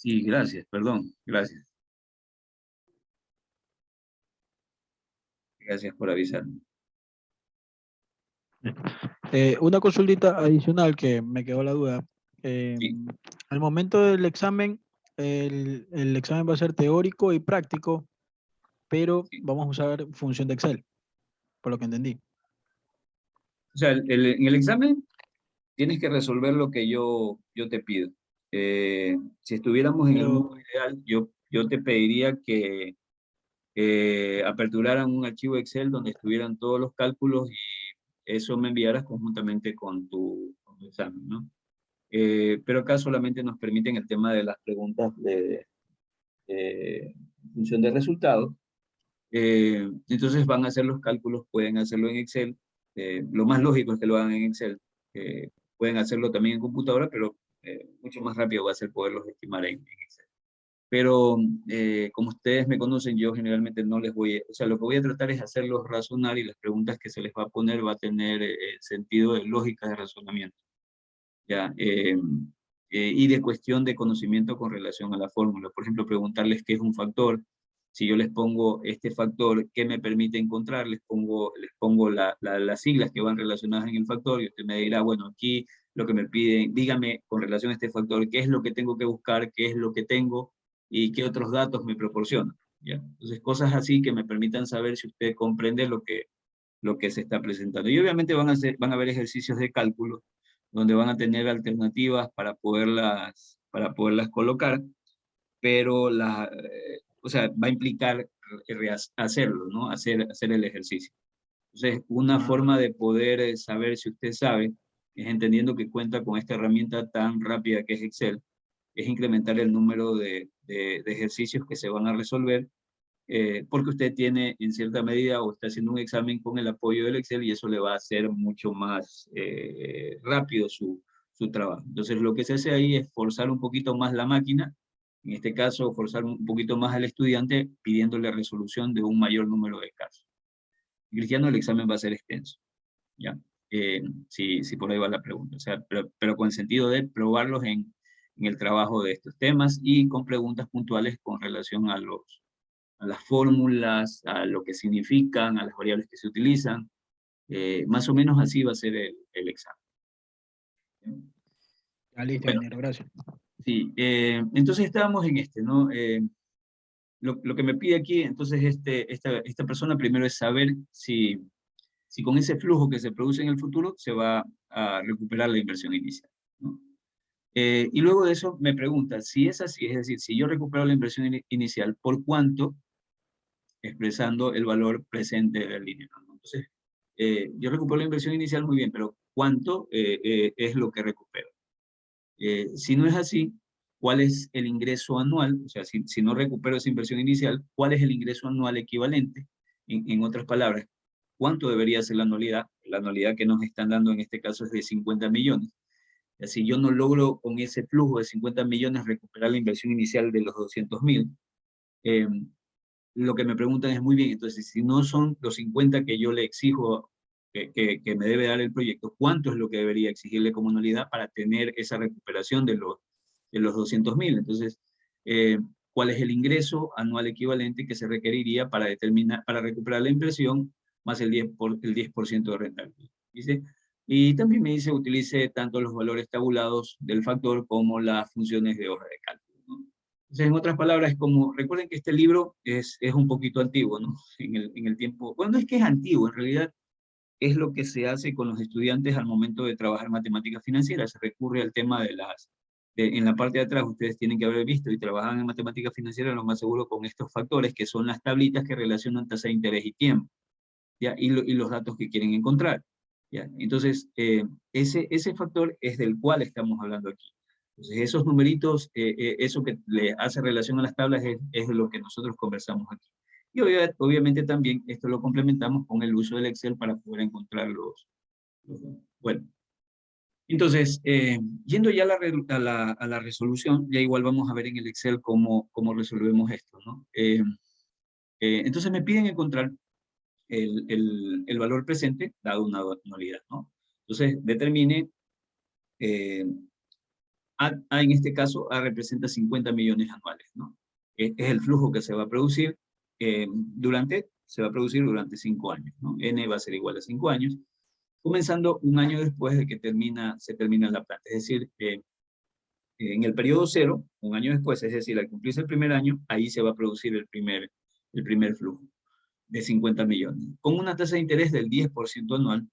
Sí, gracias, perdón, gracias. Gracias por avisarme. Una consultita adicional que me quedó la duda. Sí, Al momento del examen, el examen va a ser teórico y práctico, pero sí. vamos a usar función de Excel, por lo que entendí. O sea, en el examen tienes que resolver lo que yo te pido. Si estuviéramos en el mundo Pero, ideal, yo te pediría que aperturaran un archivo Excel donde estuvieran todos los cálculos y eso me enviaras conjuntamente con tu examen, ¿no? Pero acá solamente nos permiten el tema de las preguntas de función de resultados. Entonces van a hacer los cálculos, pueden hacerlo en Excel. Lo más lógico es que lo hagan en Excel. Pueden hacerlo también en computadora, pero mucho más rápido va a ser poderlos estimar en Excel. Pero como ustedes me conocen, yo generalmente no les voy a, o sea, lo que voy a tratar es hacerlos razonar y las preguntas que se les va a poner va a tener sentido de lógica de razonamiento, ¿ya? Y de cuestión de conocimiento con relación a la fórmula. Por ejemplo, preguntarles qué es un factor. Si yo les pongo este factor, ¿qué me permite encontrar? Les pongo las siglas que van relacionadas en el factor y usted me dirá, bueno, aquí lo que me piden, dígame con relación a este factor, qué es lo que tengo que buscar, qué es lo que tengo y qué otros datos me proporcionan, ¿ya? Entonces, cosas así que me permitan saber si usted comprende lo que se está presentando. Y obviamente van a haber ejercicios de cálculo donde van a tener alternativas para poderlas colocar, pero o sea, va a implicar hacerlo, ¿no? Hacer el ejercicio. Entonces, una ah, forma de poder saber si usted sabe es entendiendo que cuenta con esta herramienta tan rápida que es Excel, es incrementar el número de ejercicios que se van a resolver porque usted tiene en cierta medida o está haciendo un examen con el apoyo del Excel y eso le va a hacer mucho más rápido su trabajo. Entonces lo que se hace ahí es forzar un poquito más la máquina, en este caso forzar un poquito más al estudiante pidiéndole resolución de un mayor número de casos. Cristiano, el examen va a ser extenso, ¿ya? Si por ahí va la pregunta, o sea, pero con el sentido de probarlos en el trabajo de estos temas y con preguntas puntuales con relación a las fórmulas, a lo que significan, a las variables que se utilizan. Más o menos así va a ser el examen. ya listo, Bueno, ingeniero, gracias. sí, entonces estábamos en ¿no? Lo que me pide aquí, entonces, esta persona primero es saber si con ese flujo que se produce en el futuro se va a recuperar la inversión inicial, ¿no? Y luego de eso me pregunta, si es así, es decir, si yo recupero la inversión inicial, ¿por cuánto? Expresando el valor presente del dinero, ¿no? Entonces, yo recupero la inversión inicial muy bien, pero ¿cuánto es lo que recupero? Si no es así, ¿cuál es el ingreso anual? O sea, si no recupero esa inversión inicial, ¿cuál es el ingreso anual equivalente? En otras palabras, ¿cuánto debería ser la anualidad? La anualidad que nos están dando en este caso es de 50 millones. Si yo no logro con ese flujo de 50 millones recuperar la inversión inicial de los 200.000, eh, lo que me preguntan es muy bien, entonces si no son los 50 que yo le exijo que me debe dar el proyecto, ¿cuánto es lo que debería exigirle como anualidad para tener esa recuperación de los 200.000? Entonces, eh, ¿cuál es el ingreso anual equivalente que se requeriría para para recuperar la inversión más el 10% de rentabilidad? ¿Dice? Y también me dice, utilice tanto los valores tabulados del factor como las funciones de hoja de cálculo, ¿no? Entonces, en otras palabras, como recuerden que este libro es un poquito antiguo, ¿no? En el tiempo, bueno, no es que es antiguo, en realidad es lo que se hace con los estudiantes al momento de trabajar matemáticas financieras. Se recurre al tema en la parte de atrás ustedes tienen que haber visto y trabajan en matemáticas financieras lo más seguro con estos factores que son las tablitas que relacionan tasa de interés y tiempo, ¿ya? Y los datos que quieren encontrar, ¿ya? Entonces, ese factor es del cual estamos hablando aquí. Entonces, esos numeritos, eso que le hace relación a las tablas es lo que nosotros conversamos aquí. Y obviamente también esto lo complementamos con el uso del Excel para poder encontrar bueno, entonces, yendo ya a la resolución, ya igual vamos a ver en el Excel cómo resolvemos esto, ¿no? Entonces me piden encontrar el valor presente dado una anualidad, ¿no? Entonces, determine eh, A en este caso, A representa 50 millones anuales, ¿no? Es el flujo que se va a producir se va a producir durante 5 años, ¿no? N va a ser igual a 5 años, comenzando un año después de que se termina la planta. Es decir, en el periodo 0, un año después, es decir, al cumplirse el primer año, ahí se va a producir el primer flujo de 50 millones. Con una tasa de interés del 10% anual,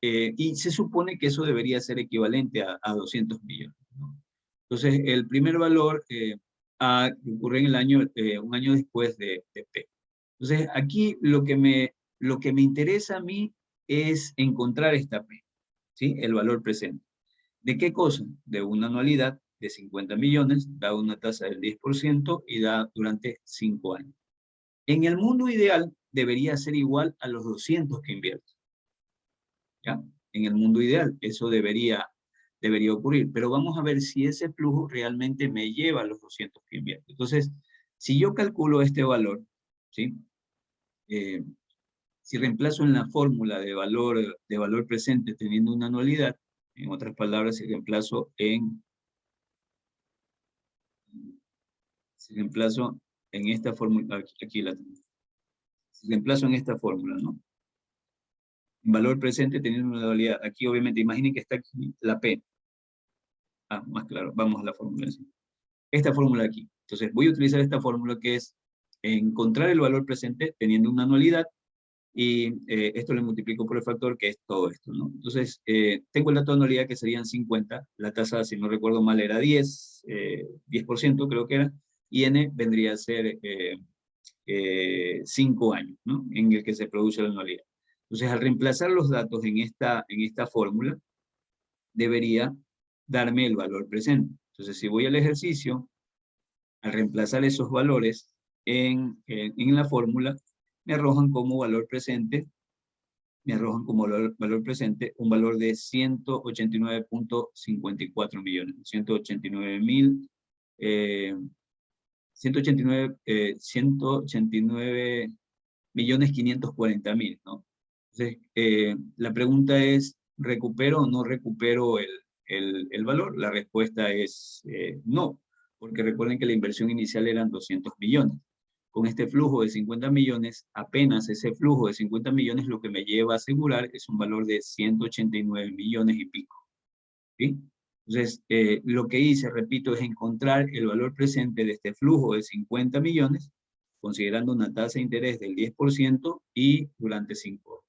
y se supone que eso debería ser equivalente a 200 millones, ¿no? Entonces, el primer valor ocurre en el año, un año después de P. Entonces, aquí lo que me interesa a mí es encontrar esta P, ¿sí? El valor presente. ¿De qué cosa? De una anualidad de 50 millones, da una tasa del 10% y da durante 5 años. En el mundo ideal, debería ser igual a los 200 que invierto, ¿ya? En el mundo ideal, eso debería ocurrir, pero vamos a ver si ese flujo realmente me lleva a los 200 que invierto. Entonces, si yo calculo este valor, ¿sí? Si reemplazo en la fórmula de valor presente teniendo una anualidad, en otras palabras, si reemplazo en esta fórmula, aquí la tengo. Si reemplazo en esta fórmula, ¿no? Valor presente teniendo una anualidad. Aquí obviamente, imaginen que está aquí la P. Más claro, vamos a la fórmula. Esta fórmula aquí. Entonces voy a utilizar esta fórmula que es encontrar el valor presente teniendo una anualidad y esto le multiplico por el factor que es todo esto, ¿no? Entonces tengo el dato de anualidad que serían 50, la tasa si no recuerdo mal era 10% creo que era, y N vendría a ser 5 años, ¿no? En el que se produce la anualidad. Entonces al reemplazar los datos en esta fórmula, debería darme el valor presente. Entonces si voy al ejercicio, al reemplazar esos valores en la fórmula, me arrojan como valor presente un valor de 189.54 millones, 189 millones 540 mil, ¿no? Entonces, la pregunta es, ¿recupero o no recupero el valor? La respuesta es no, porque recuerden que la inversión inicial eran 200 millones. Con este flujo de 50 millones, apenas ese flujo de 50 millones lo que me lleva a asegurar es un valor de 189 millones y pico, ¿sí? Entonces, lo que hice, repito, es encontrar el valor presente de este flujo de 50 millones, considerando una tasa de interés del 10% y durante 5 años.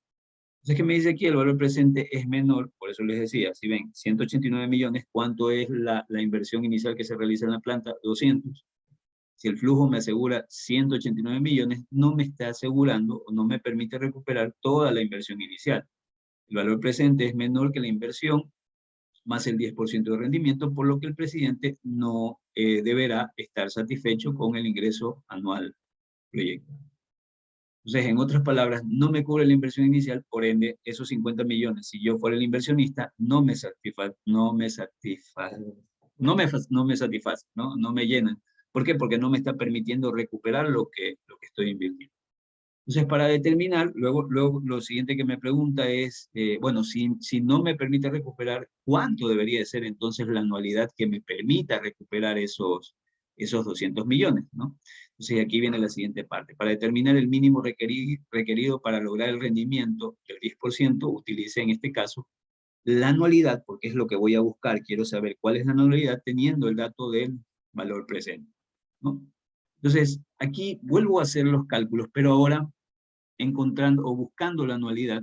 Entonces, ¿qué me dice aquí? El valor presente es menor, por eso les decía, si ven, 189 millones, ¿cuánto es la inversión inicial que se realiza en la planta? 200. Si el flujo me asegura 189 millones, no me está asegurando o no me permite recuperar toda la inversión inicial. El valor presente es menor que la inversión, más el 10% de rendimiento, por lo que el presidente no deberá estar satisfecho con el ingreso anual proyectado. Entonces, en otras palabras, no me cubre la inversión inicial, por ende, esos 50 millones, si yo fuera el inversionista, no me satisface, ¿no? No me llenan. ¿Por qué? Porque no me está permitiendo recuperar lo que estoy invirtiendo. Entonces, para determinar, luego lo siguiente que me pregunta es, bueno, si no me permite recuperar, ¿cuánto debería de ser entonces la anualidad que me permita recuperar esos 200 millones, ¿no? Entonces, aquí viene la siguiente parte. Para determinar el mínimo requerido para lograr el rendimiento del 10%, utilice en este caso la anualidad, porque es lo que voy a buscar. Quiero saber cuál es la anualidad teniendo el dato del valor presente, ¿no? Entonces, aquí vuelvo a hacer los cálculos, pero ahora encontrando o buscando la anualidad,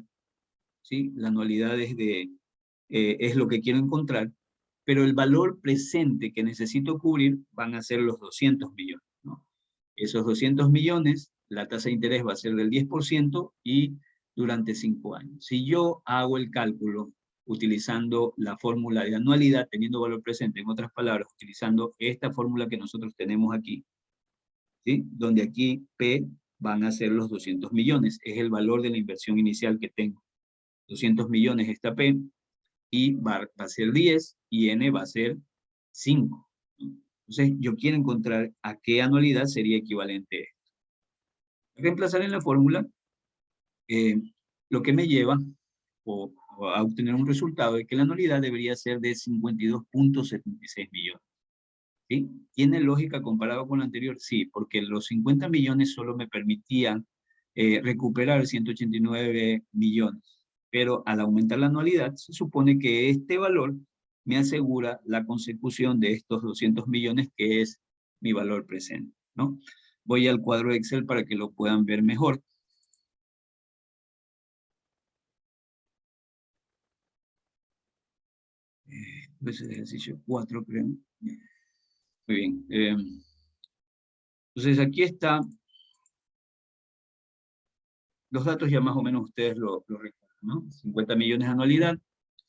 ¿sí? La anualidad es lo que quiero encontrar, pero el valor presente que necesito cubrir van a ser los 200 millones, ¿no? Esos 200 millones, la tasa de interés va a ser del 10% y durante 5 años. Si yo hago el cálculo utilizando la fórmula de anualidad, teniendo valor presente, en otras palabras, utilizando esta fórmula que nosotros tenemos aquí, ¿sí? Donde aquí P van a ser los 200 millones, es el valor de la inversión inicial que tengo. 200 millones esta P, y va a ser 10, y N va a ser 5. Entonces, yo quiero encontrar a qué anualidad sería equivalente esto. Reemplazar en la fórmula, lo que me lleva, o a obtener un resultado de que la anualidad debería ser de 52.76 millones. ¿Sí? ¿Tiene lógica comparado con lo anterior? Sí, porque los 50 millones solo me permitían recuperar 189 millones. Pero al aumentar la anualidad, se supone que este valor me asegura la consecución de estos 200 millones, que es mi valor presente, ¿no? Voy al cuadro de Excel para que lo puedan ver mejor. Es el ejercicio 4, creo. Muy bien. Entonces aquí está. Los datos ya más o menos ustedes lo recuerdan, ¿no? 50 millones de anualidad.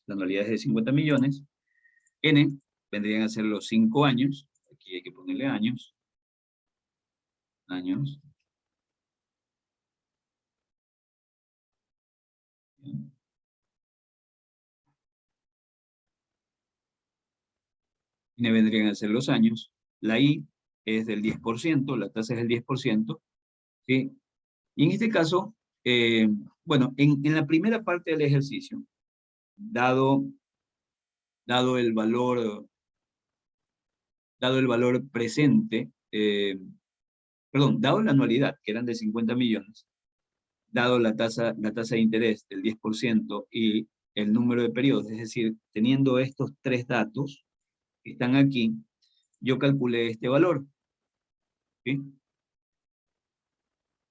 La anualidad es de 50 millones. N vendrían a ser los 5 años. Aquí hay que ponerle años. Años. N vendrían a ser los años. La I es del 10%, la tasa es del 10%. ¿Sí? Y en este caso, bueno, en la primera parte del ejercicio, dado el valor presente, perdón, dado la anualidad, que eran de 50 millones, dado la tasa de interés del 10% y el número de periodos, es decir, teniendo estos tres datos que están aquí, yo calculé este valor. ¿Sí?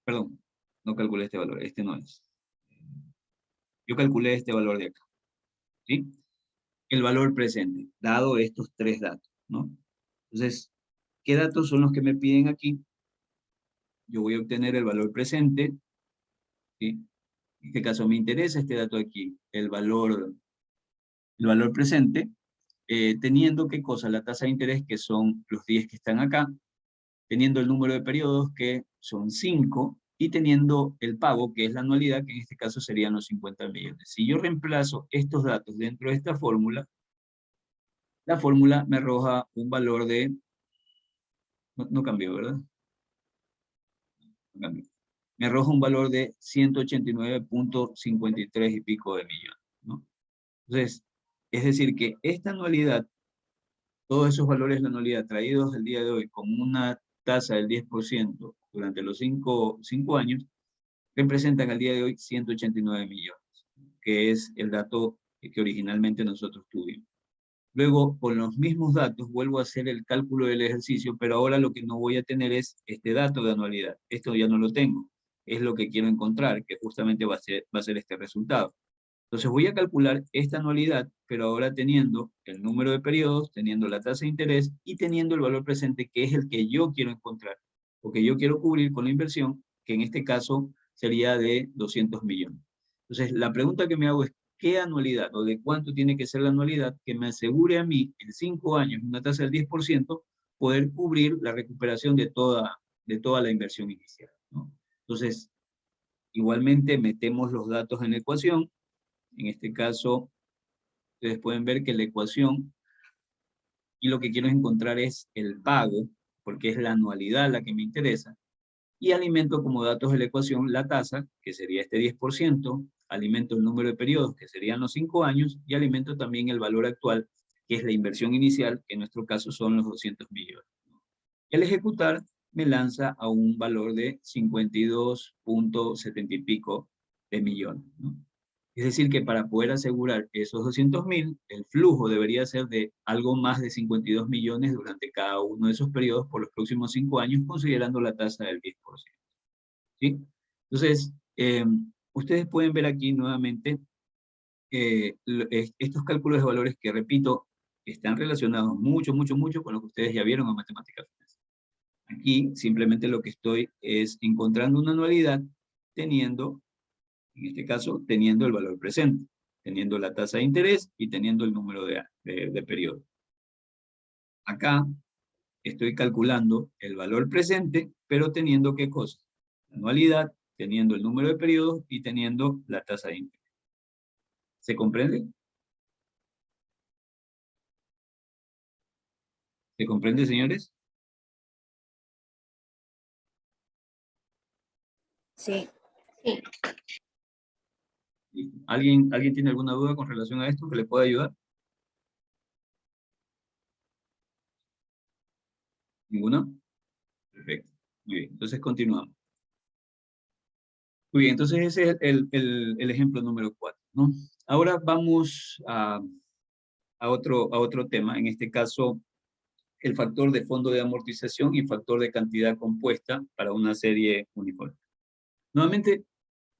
Perdón, no calculé este valor, este no es. Yo calculé este valor de acá. ¿Sí? El valor presente, dado estos tres datos, ¿no? Entonces, ¿qué datos son los que me piden aquí? Yo voy a obtener el valor presente, ¿sí? En este caso me interesa este dato aquí, el valor presente, teniendo qué cosa, la tasa de interés, que son los 10 que están acá, teniendo el número de periodos, que son 5, y teniendo el pago, que es la anualidad, que en este caso serían los 50 millones. Si yo reemplazo estos datos dentro de esta fórmula, la fórmula me arroja un valor de, no cambió, ¿verdad? No cambió. Me arroja un valor de 189.53 y pico de millones, ¿no? Entonces, es decir que esta anualidad, todos esos valores de la anualidad traídos el día de hoy con una tasa del 10% durante los 5 años, representan al día de hoy 189 millones, que es el dato que originalmente nosotros tuvimos. Luego, con los mismos datos, vuelvo a hacer el cálculo del ejercicio, pero ahora lo que no voy a tener es este dato de anualidad. Esto ya no lo tengo. Es lo que quiero encontrar, que justamente va a ser este resultado. Entonces voy a calcular esta anualidad, pero ahora teniendo el número de periodos, teniendo la tasa de interés y teniendo el valor presente, que es el que yo quiero encontrar, o que yo quiero cubrir con la inversión, que en este caso sería de 200 millones. Entonces, la pregunta que me hago es, ¿qué anualidad o de cuánto tiene que ser la anualidad que me asegure a mí en 5 años, una tasa del 10%, poder cubrir la recuperación de toda la inversión inicial, ¿no? Entonces, igualmente metemos los datos en la ecuación. En este caso, ustedes pueden ver que la ecuación, y lo que quiero encontrar es el pago, porque es la anualidad la que me interesa, y alimento como datos de la ecuación la tasa, que sería este 10%, alimento el número de periodos, que serían los 5 años, y alimento también el valor actual, que es la inversión inicial, que en nuestro caso son los 200 millones. El ejecutar me lanza a un valor de 52.70 y pico de millones, ¿no? Es decir, que para poder asegurar esos 200.000, el flujo debería ser de algo más de 52 millones durante cada uno de esos periodos por los próximos 5 años, considerando la tasa del 10%. ¿Sí? Entonces, ustedes pueden ver aquí nuevamente estos cálculos de valores que, repito, están relacionados mucho con lo que ustedes ya vieron en matemáticas. Aquí simplemente lo que estoy es encontrando una anualidad teniendo, en este caso, teniendo el valor presente, teniendo la tasa de interés y teniendo el número de periodo. Acá estoy calculando el valor presente, pero teniendo ¿qué cosa? La anualidad, teniendo el número de periodos y teniendo la tasa de interés. ¿Se comprende? ¿Se comprende, señores? Sí. Sí. Listo. ¿Alguien tiene alguna duda con relación a esto que le pueda ayudar? ¿Ninguna? Perfecto. Muy bien, entonces continuamos. Muy bien, entonces ese es el ejemplo número 4, ¿no? Ahora vamos a otro tema, en este caso el factor de fondo de amortización y factor de cantidad compuesta para una serie uniforme. Nuevamente,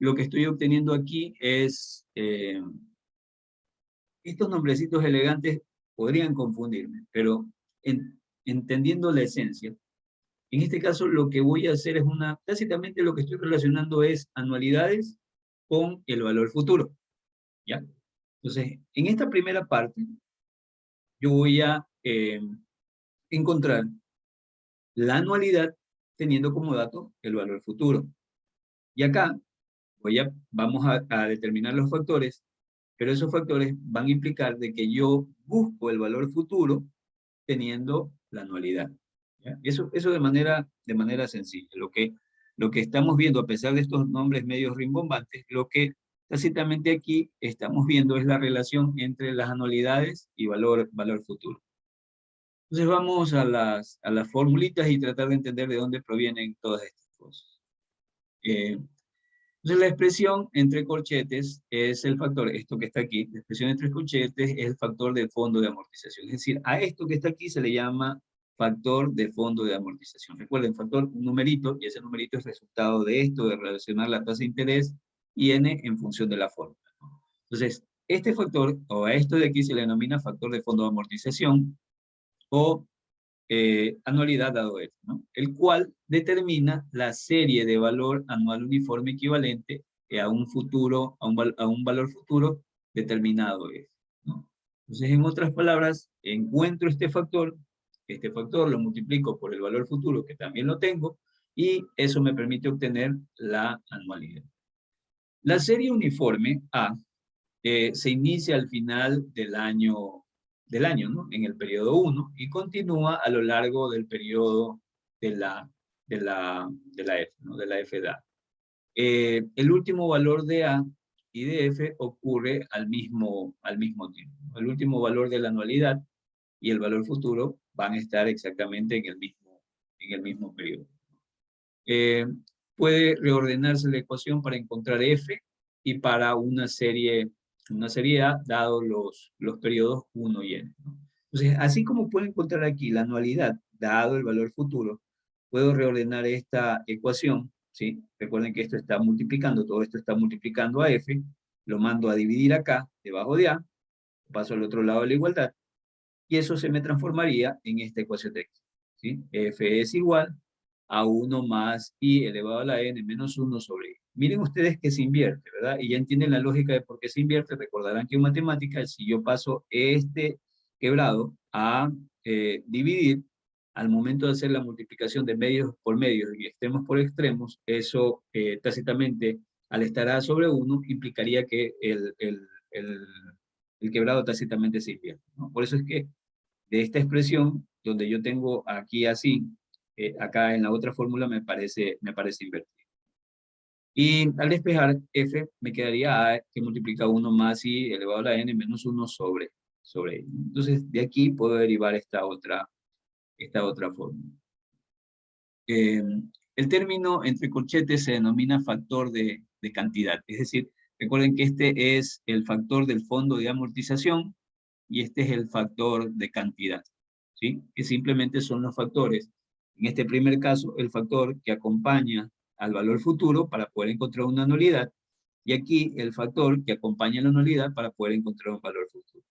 lo que estoy obteniendo aquí es, estos nombrecitos elegantes podrían confundirme, pero entendiendo la esencia, en este caso lo que voy a hacer es básicamente lo que estoy relacionando es anualidades con el valor futuro, ¿ya? Entonces, en esta primera parte, yo voy a encontrar la anualidad teniendo como dato el valor futuro. Y acá vamos a determinar los factores, pero esos factores van a implicar de que yo busco el valor futuro teniendo la anualidad, ¿ya? Eso de manera sencilla. Lo que estamos viendo, a pesar de estos nombres medios rimbombantes, lo que tácitamente aquí estamos viendo es la relación entre las anualidades y valor futuro. Entonces vamos a las formulitas y tratar de entender de dónde provienen todas estas cosas. Entonces la expresión entre corchetes es el factor, esto que está aquí, la expresión entre corchetes es el factor de fondo de amortización. Es decir, a esto que está aquí se le llama factor de fondo de amortización. Recuerden, factor, un numerito, y ese numerito es resultado de esto, de relacionar la tasa de interés y n en función de la fórmula, ¿no? Entonces, este factor, o a esto de aquí se le denomina factor de fondo de amortización, o anualidad dado F, ¿no? El cual determina la serie de valor anual uniforme equivalente a un futuro, a un valor futuro determinado F, ¿no? Entonces, en otras palabras, encuentro este factor lo multiplico por el valor futuro, que también lo tengo, y eso me permite obtener la anualidad. La serie uniforme A se inicia al final del año, ¿no? En el periodo 1 y continúa a lo largo del periodo de la F, ¿no? De la F de A. El último valor de A y de F ocurre al mismo tiempo. El último valor de la anualidad y el valor futuro van a estar exactamente en el mismo periodo. Puede reordenarse la ecuación para encontrar F y para una serie A, dado los periodos 1 y n, ¿no? Entonces, así como puedo encontrar aquí la anualidad, dado el valor futuro, puedo reordenar esta ecuación, ¿sí? Recuerden que esto está multiplicando, todo esto está multiplicando a F, lo mando a dividir acá, debajo de A, paso al otro lado de la igualdad, y eso se me transformaría en esta ecuación de x, ¿sí? F es igual a 1 más i elevado a la n menos 1 sobre i. Miren ustedes que se invierte, ¿verdad? Y ya entienden la lógica de por qué se invierte. Recordarán que en matemáticas, si yo paso este quebrado a dividir, al momento de hacer la multiplicación de medios por medios y extremos por extremos, eso tácitamente, al estar a sobre 1, implicaría que el quebrado tácitamente se invierte, ¿no? Por eso es que de esta expresión, donde yo tengo aquí así, acá en la otra fórmula me parece invertido. Y al despejar f, me quedaría a que multiplica 1 más i elevado a la n menos 1 sobre i. Entonces, de aquí puedo derivar esta otra fórmula. El término entre corchetes se denomina factor de cantidad. Es decir, recuerden que este es el factor del fondo de amortización y este es el factor de cantidad, ¿sí? Que simplemente son los factores. En este primer caso, el factor que acompaña al valor futuro para poder encontrar una anualidad, y aquí el factor que acompaña a la anualidad para poder encontrar un valor futuro,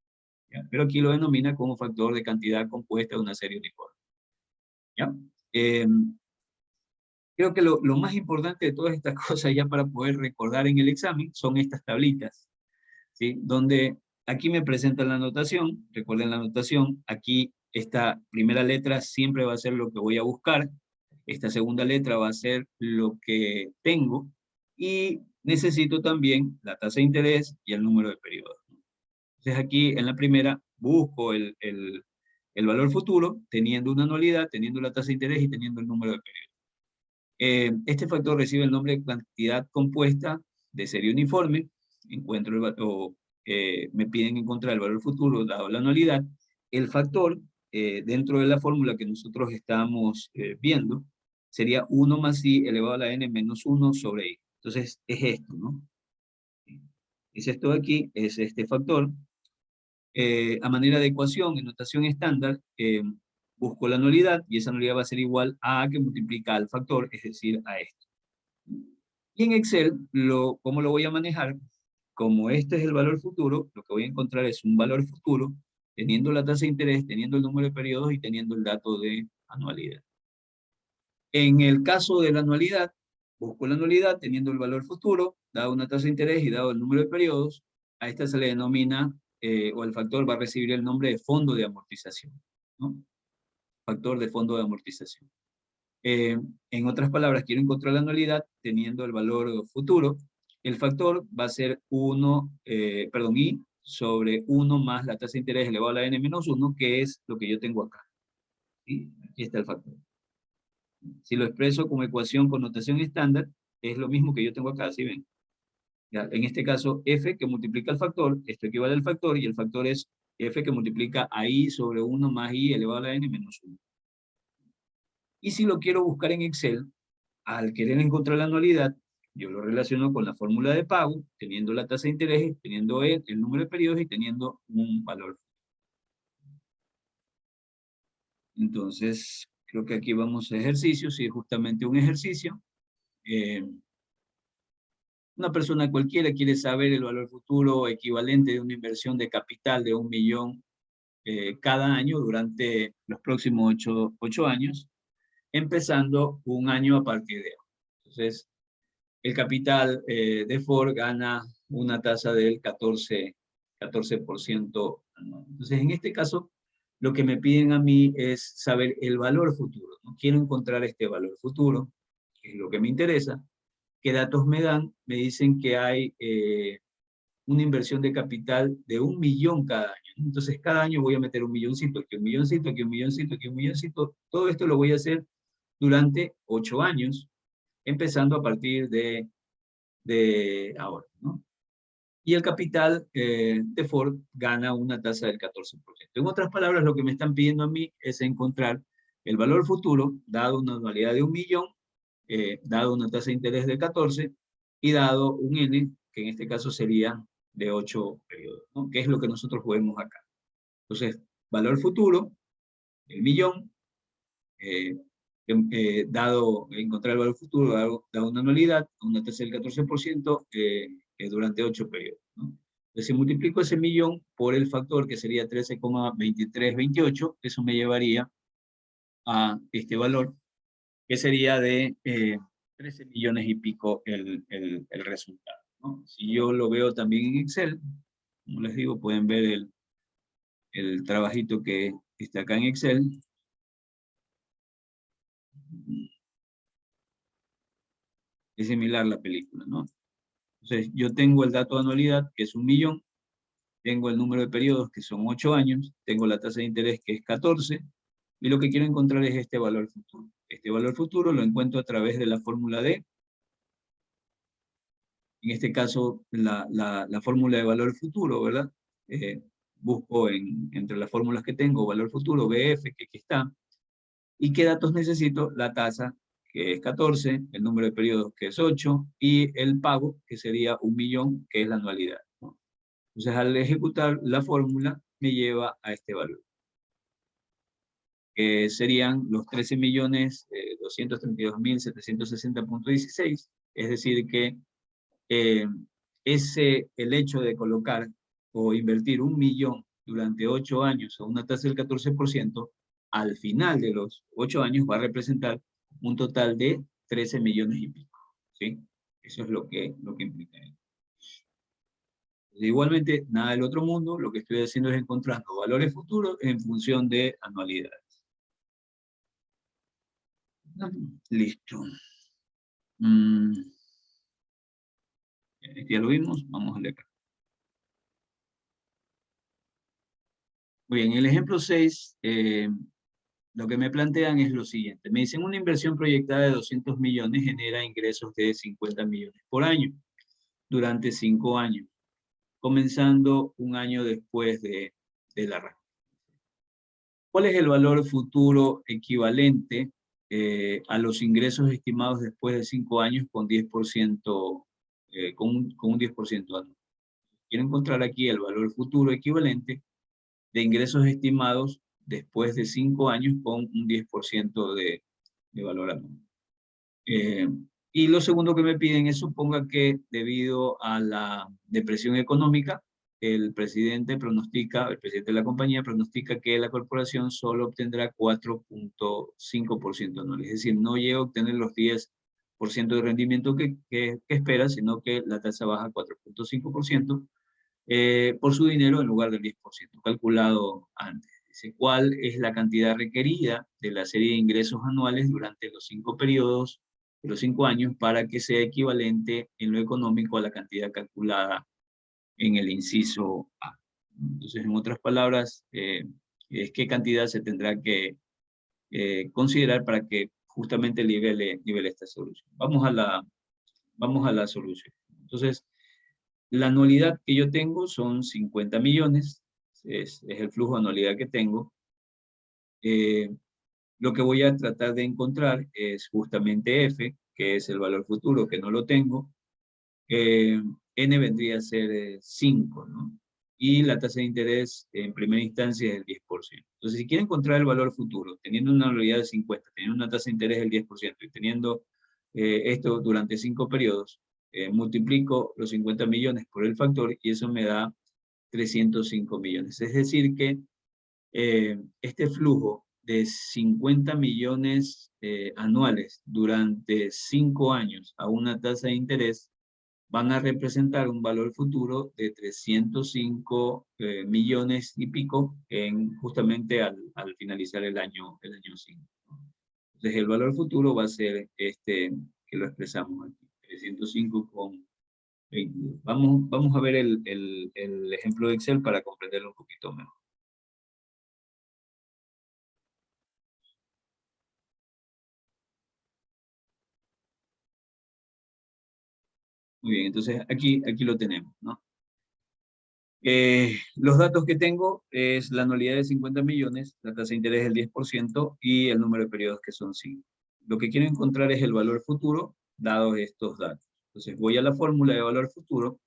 ¿ya? Pero aquí lo denomina como factor de cantidad compuesta de una serie uniforme, ¿ya? Creo que lo más importante de todas estas cosas ya para poder recordar en el examen son estas tablitas, ¿sí? Donde aquí me presentan la notación, recuerden la notación, aquí esta primera letra siempre va a ser lo que voy a buscar, esta segunda letra va a ser lo que tengo, y necesito también la tasa de interés y el número de periodos. Entonces aquí en la primera busco el valor futuro, teniendo una anualidad, teniendo la tasa de interés y teniendo el número de periodos. Este factor recibe el nombre de cantidad compuesta de serie uniforme encuentro me piden encontrar el valor futuro dado la anualidad, el factor dentro de la fórmula que nosotros estamos viendo sería 1 más i elevado a la n menos 1 sobre i. Entonces es esto, ¿no? Es esto de aquí, es este factor. A manera de ecuación, en notación estándar, busco la anualidad y esa anualidad va a ser igual a A que multiplica al factor, es decir, a esto. Y en Excel, ¿cómo lo voy a manejar? Como este es el valor futuro, lo que voy a encontrar es un valor futuro, teniendo la tasa de interés, teniendo el número de periodos y teniendo el dato de anualidad. En el caso de la anualidad, busco la anualidad teniendo el valor futuro, dado una tasa de interés y dado el número de periodos. A esta se le denomina, o el factor va a recibir el nombre de fondo de amortización, ¿no? Factor de fondo de amortización. En otras palabras, quiero encontrar la anualidad teniendo el valor futuro. El factor va a ser i sobre 1 más la tasa de interés elevado a la n menos 1, que es lo que yo tengo acá. ¿Sí? Aquí está el factor. Si lo expreso como ecuación con notación estándar, es lo mismo que yo tengo acá, ¿sí ven? Ya, en este caso, f que multiplica el factor, esto equivale al factor, y el factor es f que multiplica a i sobre 1 más i elevado a la n menos 1. Y si lo quiero buscar en Excel, al querer encontrar la anualidad, yo lo relaciono con la fórmula de pago, teniendo la tasa de interés, teniendo el número de periodos y teniendo un valor. Entonces, creo que aquí vamos a ejercicios, y es justamente un ejercicio. Una persona cualquiera quiere saber el valor futuro equivalente de una inversión de capital de 1 millón cada año durante los próximos 8 años, empezando un año a partir de ahora. Entonces, el capital de Ford gana una tasa del 14% anual. Entonces, en este caso, lo que me piden a mí es saber el valor futuro, ¿no? Quiero encontrar este valor futuro, que es lo que me interesa. ¿Qué datos me dan? Me dicen que hay una inversión de capital de 1 millón cada año. Entonces, cada año voy a meter un milloncito, aquí un milloncito, aquí un milloncito, aquí un milloncito. Todo esto lo voy a hacer durante 8 años, empezando a partir de ahora, ¿no? Y el capital de Ford gana una tasa del 14%. En otras palabras, lo que me están pidiendo a mí es encontrar el valor futuro, dado una anualidad de 1 millón, dado una tasa de interés de 14, y dado un N, que en este caso sería de 8 periodos, ¿no? Que es lo que nosotros vemos acá. Entonces, valor futuro, el millón, encontrar el valor futuro, dado una anualidad, una tasa del 14%, durante 8 periodos, ¿no? Entonces, si multiplico ese millón por el factor, que sería 13,2328, eso me llevaría a este valor, que sería de 13 millones y pico el resultado, ¿no? Si yo lo veo también en Excel, como les digo, pueden ver el trabajito que está acá en Excel. Es similar la película, ¿no? Entonces, yo tengo el dato de anualidad, que es 1 millón, tengo el número de periodos, que son 8 años, tengo la tasa de interés, que es 14, y lo que quiero encontrar es este valor futuro. Este valor futuro lo encuentro a través de la fórmula D. En este caso, la fórmula de valor futuro, ¿verdad? Busco entre las fórmulas que tengo, valor futuro, BF, que aquí está. ¿Y qué datos necesito? La tasa, que es 14, el número de periodos, que es 8, y el pago, que sería 1 millón, que es la anualidad, ¿no? Entonces, al ejecutar la fórmula, me lleva a este valor, que serían los 13.232.760.16, es decir que el hecho de colocar o invertir 1 millón durante 8 años a una tasa del 14%, al final de los 8 años va a representar un total de 13 millones y pico, ¿sí? Eso es lo que implica. Igualmente, nada del otro mundo, lo que estoy haciendo es encontrando valores futuros en función de anualidades. Listo. Ya lo vimos, vamos a leer. Muy bien, en el ejemplo 6, lo que me plantean es lo siguiente. Me dicen, una inversión proyectada de 200 millones genera ingresos de 50 millones por año durante 5 años. comenzando un año después del arranque. ¿Cuál es el valor futuro equivalente a los ingresos estimados después de 5 años con 10%, con un 10% anual? Quiero encontrar aquí el valor futuro equivalente de ingresos estimados después de 5 años con un 10% de valor anual. Y lo segundo que me piden es suponga que debido a la depresión económica, el presidente de la compañía pronostica que la corporación solo obtendrá 4.5% anual. Es decir, no llega a obtener los 10% de rendimiento que espera, sino que la tasa baja a 4.5% por su dinero en lugar del 10% calculado antes. Dice, ¿cuál es la cantidad requerida de la serie de ingresos anuales durante los 5 periodos de los 5 años para que sea equivalente en lo económico a la cantidad calculada en el inciso A? Entonces, en otras palabras, es qué cantidad se tendrá que considerar para que justamente nivele esta solución. Vamos a la solución. Entonces, la anualidad que yo tengo son 50 millones, es el flujo de anualidad que tengo. Lo que voy a tratar de encontrar es justamente F, que es el valor futuro, que no lo tengo. N vendría a ser 5, ¿no? Y la tasa de interés en primera instancia es el 10%. Entonces, si quiero encontrar el valor futuro, teniendo una anualidad de 50, teniendo una tasa de interés del 10% y teniendo esto durante 5 periodos, multiplico los 50 millones por el factor y eso me da 305 millones. Es decir que este flujo de 50 millones anuales durante 5 años a una tasa de interés van a representar un valor futuro de 305 millones y pico justamente al finalizar el año 5. Entonces el valor futuro va a ser este que lo expresamos aquí, 305,22. Vamos a ver el ejemplo de Excel para comprenderlo un poquito mejor. Muy bien, entonces aquí lo tenemos, ¿no? Los datos que tengo es la anualidad de 50 millones, la tasa de interés del 10% y el número de periodos que son 5. Lo que quiero encontrar es el valor futuro dados estos datos. Entonces voy a la fórmula de valor futuro.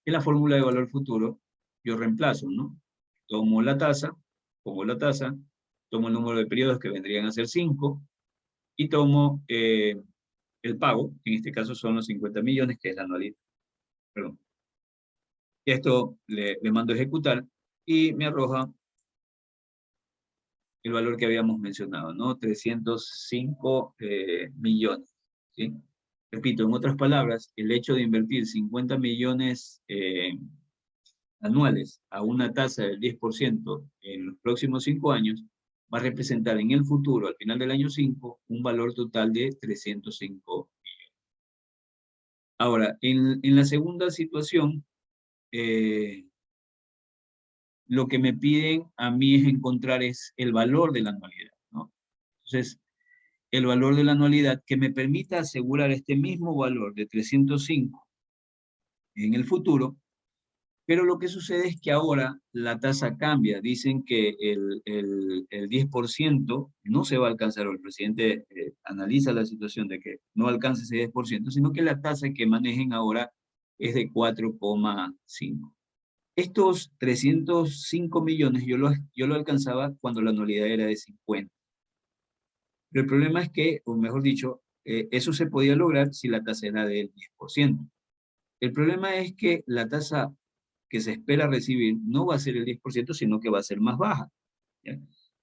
En la fórmula de valor futuro yo reemplazo, ¿no? Tomo la tasa, pongo la tasa, tomo el número de periodos que vendrían a ser 5 y tomo el pago, que en este caso son los 50 millones, que es la anualidad. Perdón. Esto le mando a ejecutar y me arroja el valor que habíamos mencionado, ¿no? 305 millones, ¿sí? Repito, en otras palabras, el hecho de invertir 50 millones anuales a una tasa del 10% en los próximos 5 años va a representar en el futuro, al final del año 5, un valor total de 305 millones. Ahora, en la segunda situación, lo que me piden a mí es encontrar es el valor de la anualidad, ¿no? Entonces, el valor de la anualidad que me permita asegurar este mismo valor de 305 en el futuro, pero lo que sucede es que ahora la tasa cambia. Dicen que el 10% no se va a alcanzar, o el presidente analiza la situación de que no alcance ese 10%, sino que la tasa que manejen ahora es de 4,5. Estos 305 millones yo lo alcanzaba cuando la anualidad era de 50. Pero el problema es que, o mejor dicho, eso se podía lograr si la tasa era del 10%. El problema es que la tasa que se espera recibir no va a ser el 10%, sino que va a ser más baja, ¿ya?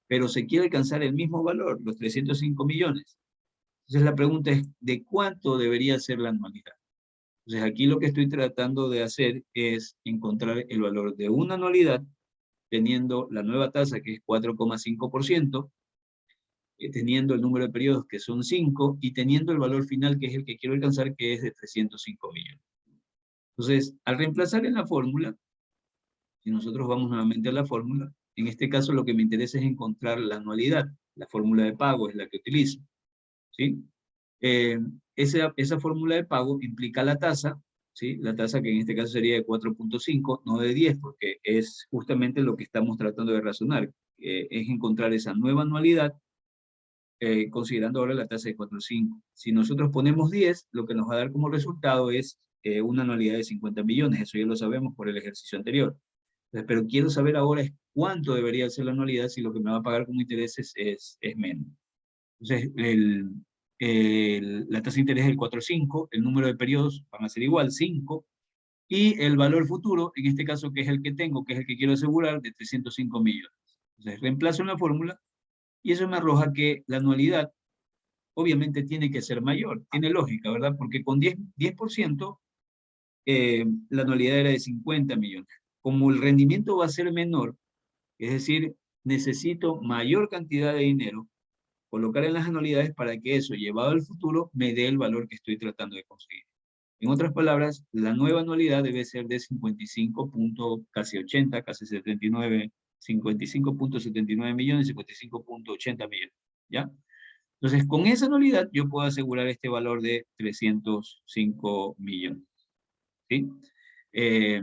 Pero se quiere alcanzar el mismo valor, los 305 millones. Entonces la pregunta es, ¿de cuánto debería ser la anualidad? Entonces aquí lo que estoy tratando de hacer es encontrar el valor de una anualidad teniendo la nueva tasa que es 4,5%, teniendo el número de periodos que son 5 y teniendo el valor final que es el que quiero alcanzar, que es de 305 millones. Entonces, al reemplazar en la fórmula, si nosotros vamos nuevamente a la fórmula, en este caso lo que me interesa es encontrar la anualidad. La fórmula de pago es la que utilizo, ¿sí? Esa fórmula de pago implica la tasa, ¿sí? La tasa que en este caso sería de 4.5, no de 10, porque es justamente lo que estamos tratando de razonar. Es encontrar esa nueva anualidad, considerando ahora la tasa de 4.5. Si nosotros ponemos 10, lo que nos va a dar como resultado es una anualidad de 50 millones, eso ya lo sabemos por el ejercicio anterior. Entonces, pero quiero saber ahora es cuánto debería ser la anualidad si lo que me va a pagar como intereses es menos. Entonces, la tasa de interés es el 4.5, el número de periodos van a ser igual, 5, y el valor futuro, en este caso que es el que tengo, que es el que quiero asegurar, de 305 millones. Entonces, reemplazo en la fórmula, y eso me arroja que la anualidad obviamente tiene que ser mayor. Tiene lógica, ¿verdad? Porque con 10% la anualidad era de 50 millones. Como el rendimiento va a ser menor, es decir, necesito mayor cantidad de dinero, colocar en las anualidades para que eso, llevado al futuro, me dé el valor que estoy tratando de conseguir. En otras palabras, la nueva anualidad debe ser de 55 casi 80, casi 79, 55.79 millones, 55.80 millones, ¿ya? Entonces, con esa anualidad yo puedo asegurar este valor de 305 millones, ¿sí? Eh,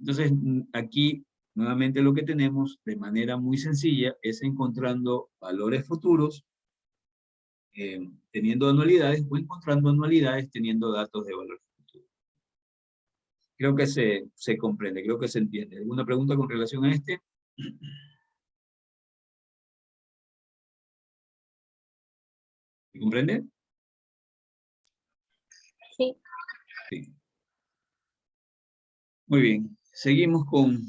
entonces, aquí nuevamente lo que tenemos de manera muy sencilla es encontrando valores futuros, teniendo anualidades, o encontrando anualidades teniendo datos de valor futuro. Creo que se comprende, creo que se entiende. ¿Alguna pregunta con relación a este? ¿Se comprende? Sí. Sí. Muy bien, seguimos con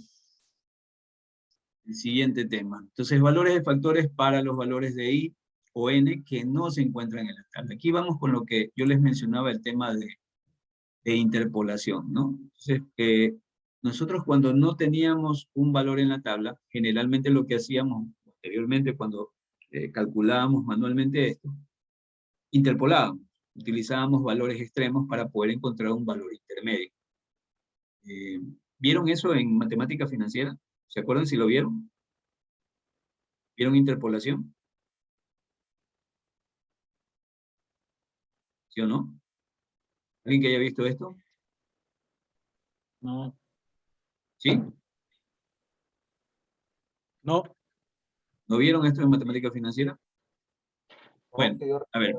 el siguiente tema. Entonces, valores de factores para los valores de I o N que no se encuentran en la tabla. Aquí vamos con lo que yo les mencionaba, el tema de interpolación, ¿no? Entonces, nosotros cuando no teníamos un valor en la tabla, generalmente lo que hacíamos posteriormente cuando calculábamos manualmente esto, interpolábamos, utilizábamos valores extremos para poder encontrar un valor intermedio. ¿Vieron eso en matemática financiera? ¿Se acuerdan si lo vieron? ¿Vieron interpolación? ¿Sí o no? ¿Alguien que haya visto esto? No, ¿Sí? no, ¿No vieron esto en matemática financiera? Bueno, a ver,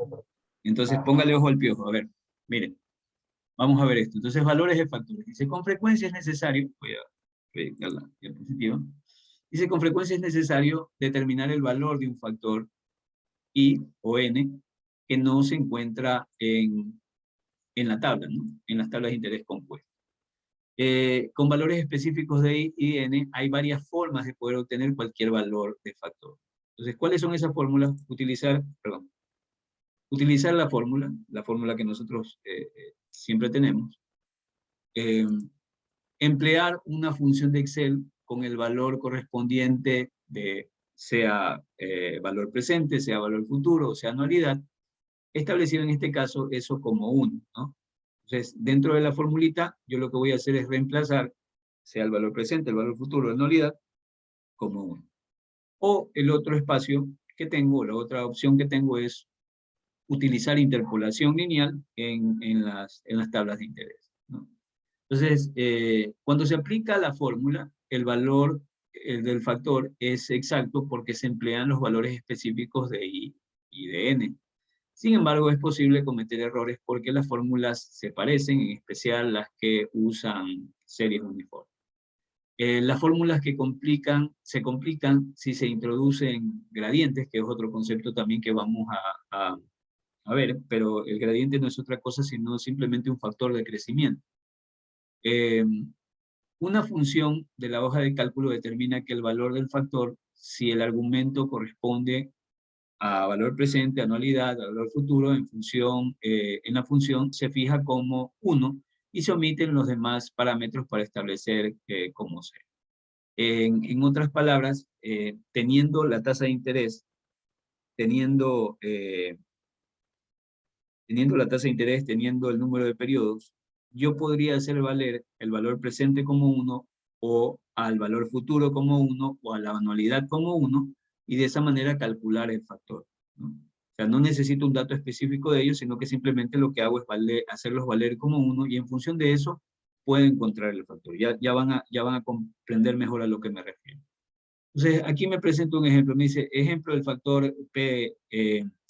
entonces póngale ojo al piojo. A ver, miren, vamos a ver esto. Entonces, valores de factores. Dice, con frecuencia es necesario, voy a proyectar la diapositiva. Dice, con frecuencia es necesario determinar el valor de un factor I o N que no se encuentra en la tabla, ¿no? En las tablas de interés compuesto. Con valores específicos de I y N hay varias formas de poder obtener cualquier valor de factor. Entonces, ¿cuáles son esas fórmulas? Utilizar la fórmula que nosotros siempre tenemos. Emplear una función de Excel con el valor correspondiente de sea valor presente, sea valor futuro, o sea anualidad, establecido en este caso eso como 1, ¿no? Entonces, dentro de la formulita, yo lo que voy a hacer es reemplazar, sea el valor presente, el valor futuro, la anualidad, como 1. O el otro espacio que tengo, la otra opción que tengo es utilizar interpolación lineal en las tablas de interés, ¿no? Entonces, cuando se aplica la fórmula, el valor del factor es exacto porque se emplean los valores específicos de I y de N. Sin embargo, es posible cometer errores porque las fórmulas se parecen, en especial las que usan series uniformes. Las fórmulas que se complican si se introducen gradientes, que es otro concepto también que vamos a ver, pero el gradiente no es otra cosa sino simplemente un factor de crecimiento. Una función de la hoja de cálculo determina que el valor del factor, si el argumento corresponde a valor presente, anualidad, a valor futuro, en la función se fija como 1 y se omiten los demás parámetros para establecer como 0. En otras palabras, teniendo la tasa de interés, teniendo la tasa de interés, teniendo el número de periodos, yo podría hacer valer el valor presente como 1 o al valor futuro como 1 o a la anualidad como 1 y de esa manera calcular el factor, ¿no? sea, no necesito un dato específico de ellos, sino que simplemente lo que hago es hacerlos valer como 1 y en función de eso puedo encontrar el factor. Ya van a comprender mejor a lo que me refiero. Entonces, aquí me presento un ejemplo. Me dice, ejemplo del factor P,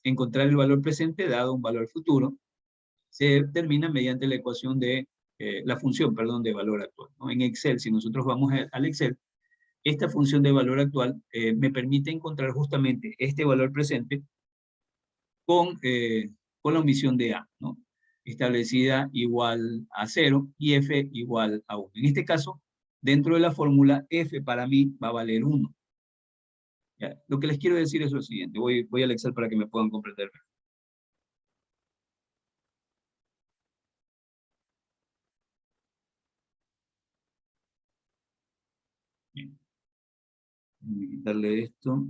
encontrar el valor presente dado un valor futuro, se determina mediante la ecuación de, la función, perdón, de valor actual, ¿no? En Excel, si nosotros vamos al Excel, esta función de valor actual me permite encontrar justamente este valor presente con la omisión de A, ¿no? Establecida igual a 0 y F igual a 1. En este caso, dentro de la fórmula, F para mí va a valer 1. ¿Ya? Lo que les quiero decir es lo siguiente. Voy al Excel para que me puedan comprender. Bien. Voy a quitarle esto.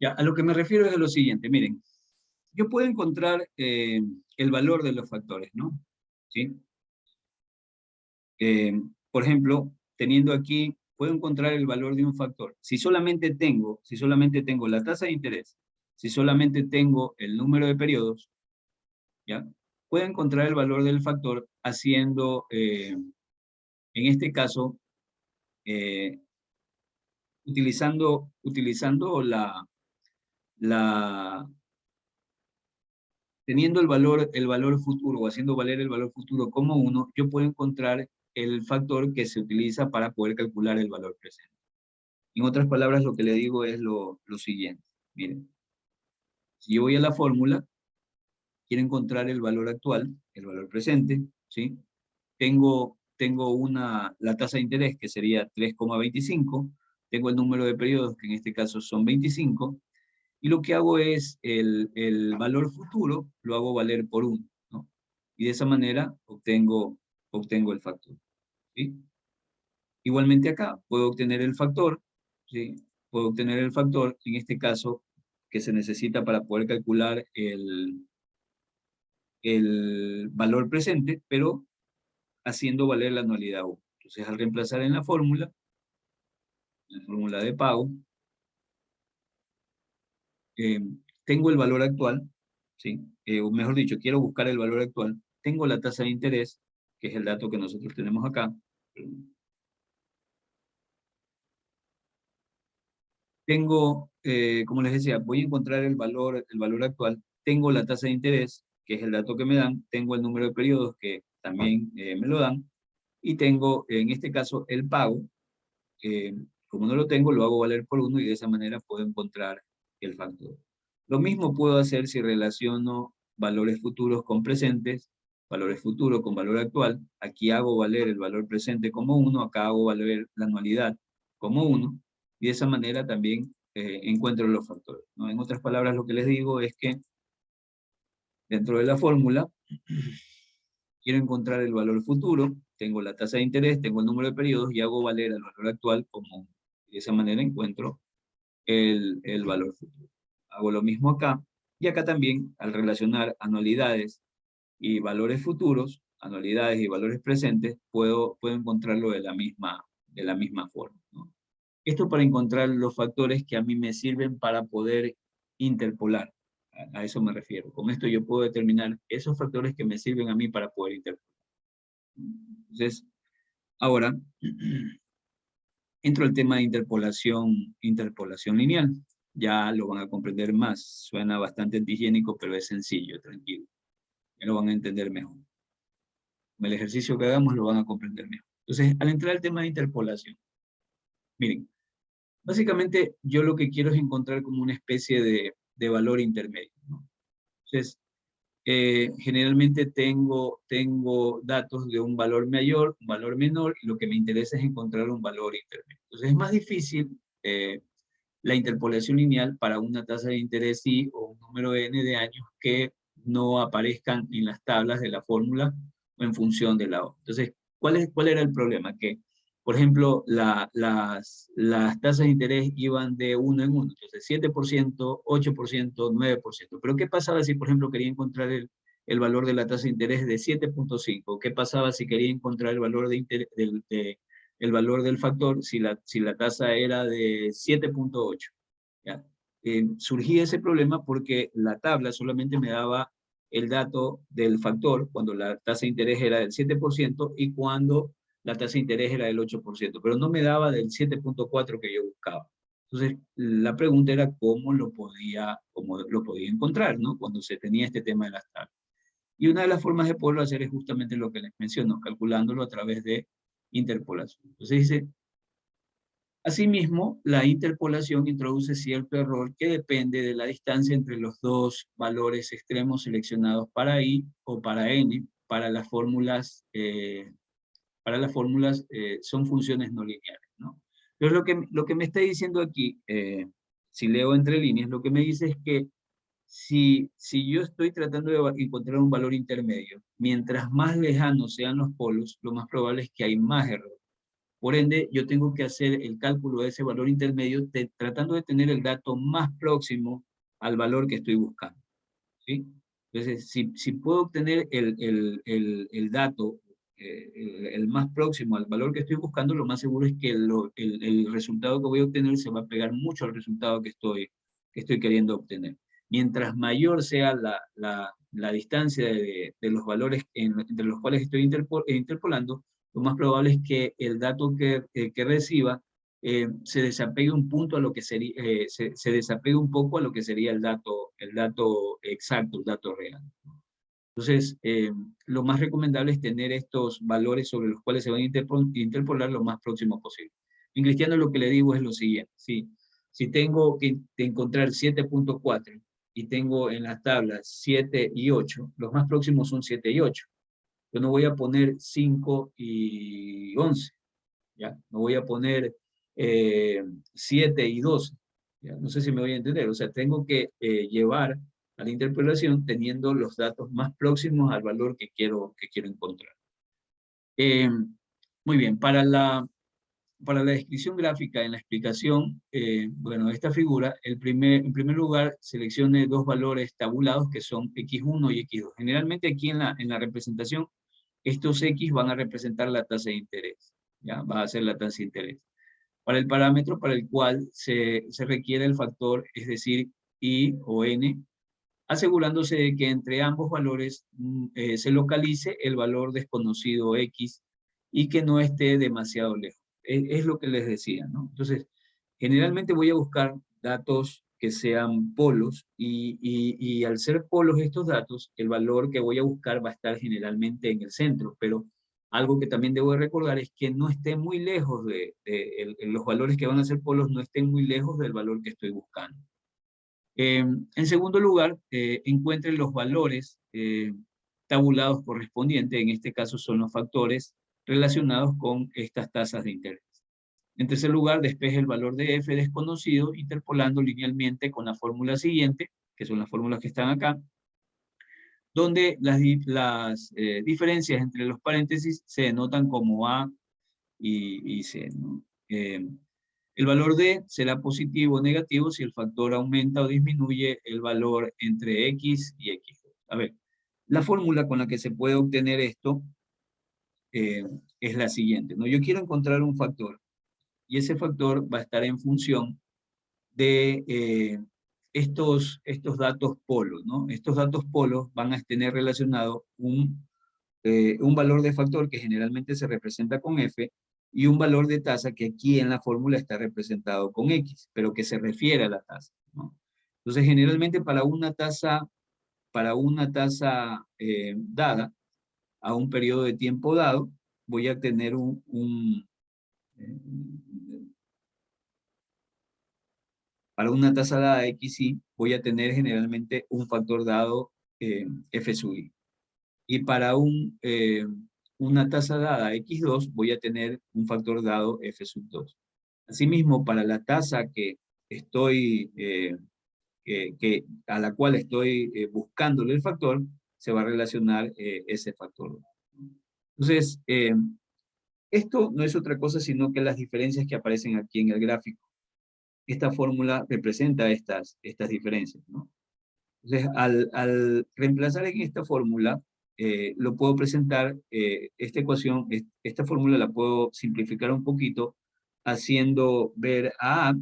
Ya, a lo que me refiero es a lo siguiente. Miren, yo puedo encontrar el valor de los factores, ¿no? ¿Sí? Por ejemplo, teniendo aquí, puedo encontrar el valor de un factor. Si solamente tengo la tasa de interés, si solamente tengo el número de periodos, ¿ya? Puedo encontrar el valor del factor haciendo, en este caso, utilizando teniendo el valor futuro o haciendo valer el valor futuro como 1, yo puedo encontrar el factor que se utiliza para poder calcular el valor presente. En otras palabras, lo que le digo es lo siguiente. Miren, si yo voy a la fórmula, quiero encontrar el valor actual, el valor presente, ¿sí? Tengo la tasa de interés, que sería 3,25, tengo el número de periodos, que en este caso son 25, y lo que hago es el valor futuro, lo hago valer por 1, ¿no? Y de esa manera obtengo el factor, ¿sí? Igualmente acá, puedo obtener el factor, ¿sí? Puedo obtener el factor, en este caso, que se necesita para poder calcular el valor presente, pero haciendo valer la anualidad 1. Entonces, al reemplazar en la fórmula de pago, eh, tengo el valor actual, ¿sí? O mejor dicho, quiero buscar el valor actual, tengo la tasa de interés, que es el dato que nosotros tenemos acá. Tengo, como les decía, voy a encontrar el valor actual, tengo la tasa de interés, que es el dato que me dan, tengo el número de periodos, que también me lo dan, y tengo, en este caso, el pago. Como no lo tengo, lo hago valer por 1 y de esa manera puedo encontrar el factor. Lo mismo puedo hacer si relaciono valores futuros con presentes, valores futuros con valor actual. Aquí hago valer el valor presente como 1, acá hago valer la anualidad como 1, y de esa manera también encuentro los factores, ¿no? En otras palabras, lo que les digo es que dentro de la fórmula quiero encontrar el valor futuro, tengo la tasa de interés, tengo el número de periodos y hago valer el valor actual como 1. De esa manera encuentro el valor futuro. Hago lo mismo acá, y acá también, al relacionar anualidades y valores futuros, anualidades y valores presentes, puedo encontrarlo de la misma forma, ¿no? Esto para encontrar los factores que a mí me sirven para poder interpolar. A eso me refiero. Con esto yo puedo determinar esos factores que me sirven a mí para poder interpolar. Entonces, ahora entro al tema de interpolación lineal. Ya lo van a comprender más. Suena bastante antihigiénico, pero es sencillo, tranquilo. Ya lo van a entender mejor. Con el ejercicio que hagamos lo van a comprender mejor. Entonces, al entrar al tema de interpolación, miren, básicamente yo lo que quiero es encontrar como una especie de valor intermedio, ¿no? Entonces, generalmente tengo datos de un valor mayor, un valor menor, y lo que me interesa es encontrar un valor intermedio. Entonces es más difícil la interpolación lineal para una tasa de interés Y o un número n de años que no aparezcan en las tablas de la fórmula o en función de la O. Entonces, ¿cuál era el problema? Que, por ejemplo, las tasas de interés iban de 1 en 1, entonces 7%, 8%, 9%. Pero ¿qué pasaba si, por ejemplo, quería encontrar el valor de la tasa de interés de 7.5. ¿Qué pasaba si quería encontrar el valor, el valor del factor si la tasa era de 7.8? ¿Ya? Surgía ese problema porque la tabla solamente me daba el dato del factor cuando la tasa de interés era del 7% y cuando la tasa de interés era del 8%, pero no me daba del 7.4 que yo buscaba. Entonces, la pregunta era cómo lo podía encontrar, ¿no? Cuando se tenía este tema de las tablas. Y una de las formas de poderlo hacer es justamente lo que les menciono, calculándolo a través de interpolación. Entonces dice, asimismo, la interpolación introduce cierto error que depende de la distancia entre los dos valores extremos seleccionados para I o para N. Para las fórmulas son funciones no lineales, ¿no? Entonces lo que me está diciendo aquí, si leo entre líneas, lo que me dice es que si yo estoy tratando de encontrar un valor intermedio, mientras más lejanos sean los polos, lo más probable es que hay más error. Por ende, yo tengo que hacer el cálculo de ese valor intermedio tratando de tener el dato más próximo al valor que estoy buscando, ¿sí? Entonces, si puedo obtener el dato, el más próximo al valor que estoy buscando, lo más seguro es que el resultado que voy a obtener se va a pegar mucho al resultado que estoy queriendo obtener. Mientras mayor sea la distancia de los valores entre los cuales estoy interpolando, lo más probable es que el dato que reciba se desapegue un punto a lo que sería, se desapegue un poco a lo que sería el dato exacto, el dato real. Entonces, lo más recomendable es tener estos valores sobre los cuales se van a interpolar lo más próximo posible. En cristiano lo que le digo es lo siguiente, si tengo que encontrar 7.4 y tengo en las tablas 7 y 8, los más próximos son 7 y 8. Yo no voy a poner 5 y 11, ¿ya? No voy a poner 7 y 12, ¿ya? No sé si me voy a entender, o sea, tengo que llevar a la interpolación teniendo los datos más próximos al valor que quiero encontrar. Muy bien, para la descripción gráfica en la explicación, bueno, esta figura, en primer lugar, seleccione dos valores tabulados que son X1 y X2. Generalmente aquí en la representación, estos X van a representar la tasa de interés, ¿ya? Va a ser la tasa de interés. Para el parámetro para el cual se requiere el factor, es decir, I o N, asegurándose de que entre ambos valores se localice el valor desconocido X y que no esté demasiado lejos. Es lo que les decía, ¿no? Entonces, generalmente voy a buscar datos que sean polos y al ser polos estos datos, el valor que voy a buscar va a estar generalmente en el centro, pero algo que también debo de recordar es que no esté muy lejos los valores que van a ser polos no estén muy lejos del valor que estoy buscando. En segundo lugar, encuentren los valores tabulados correspondientes, en este caso son los factores relacionados con estas tasas de interés. En tercer lugar, despeje el valor de f desconocido, interpolando linealmente con la fórmula siguiente, que son las fórmulas que están acá, donde las diferencias entre los paréntesis se denotan como A y C, ¿no? El valor D será positivo o negativo si el factor aumenta o disminuye el valor entre X y X. A ver, la fórmula con la que se puede obtener esto es la siguiente, ¿no? Yo quiero encontrar un factor y ese factor va a estar en función de estos datos polos, ¿no? Estos datos polos van a tener relacionado un valor de factor que generalmente se representa con F y un valor de tasa que aquí en la fórmula está representado con X, pero que se refiere a la tasa, ¿no? Entonces, generalmente para una tasa dada, a un periodo de tiempo dado, voy a tener para una tasa dada XY, voy a tener generalmente un factor dado F sub I. Y para una tasa dada X2 voy a tener un factor dado F sub 2. Asimismo, para la tasa a la cual estoy buscándole el factor, se va a relacionar ese factor. Entonces, esto no es otra cosa sino que las diferencias que aparecen aquí en el gráfico. Esta fórmula representa estas diferencias, ¿no? Entonces, al reemplazar en esta fórmula, lo puedo presentar, esta ecuación, esta fórmula la puedo simplificar un poquito, haciendo ver a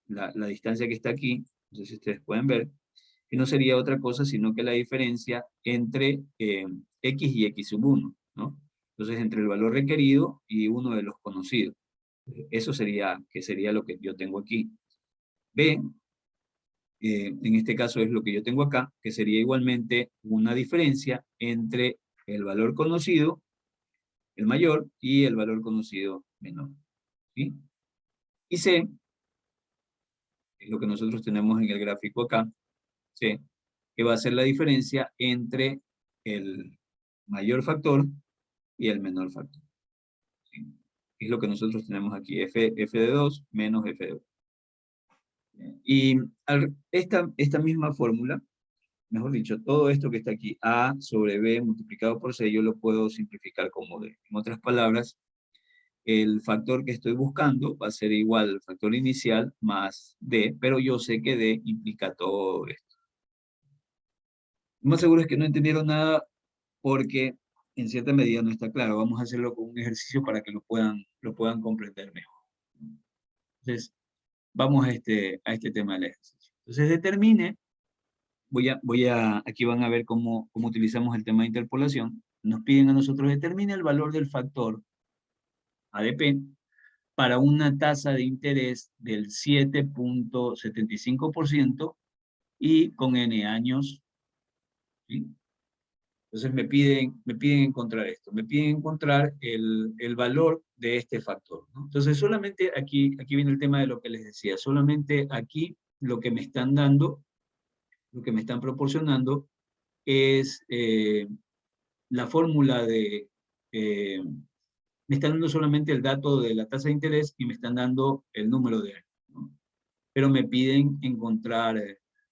la distancia que está aquí, entonces ustedes pueden ver, que no sería otra cosa sino que la diferencia entre x y x sub 1, ¿no? Entonces, entre el valor requerido y uno de los conocidos. Eso sería, que sería lo que yo tengo aquí. B, en este caso es lo que yo tengo acá, que sería igualmente una diferencia entre el valor conocido, el mayor, y el valor conocido menor. ¿Sí? Y C, es lo que nosotros tenemos en el gráfico acá, C, que va a ser la diferencia entre el mayor factor y el menor factor. ¿Sí? Es lo que nosotros tenemos aquí, f de 2 menos f de 2. Y esta misma fórmula, mejor dicho, todo esto que está aquí, A sobre B multiplicado por C, yo lo puedo simplificar como D. En otras palabras, el factor que estoy buscando va a ser igual al factor inicial más D, pero yo sé que D implica todo esto. Lo más seguro es que no entendieron nada porque en cierta medida no está claro. Vamos a hacerlo con un ejercicio para que lo puedan comprender mejor. Entonces, vamos a este tema del ejercicio. Entonces, determine. Aquí van a ver cómo utilizamos el tema de interpolación. Nos piden a nosotros determine el valor del factor ADP para una tasa de interés del 7.75% y con N años. ¿Sí? Entonces me piden encontrar esto, me piden encontrar el valor de este factor, ¿no? Entonces solamente aquí viene el tema de lo que les decía, solamente aquí lo que me están dando, lo que me están proporcionando es la fórmula me están dando solamente el dato de la tasa de interés y me están dando el número de años, ¿no? Pero me piden encontrar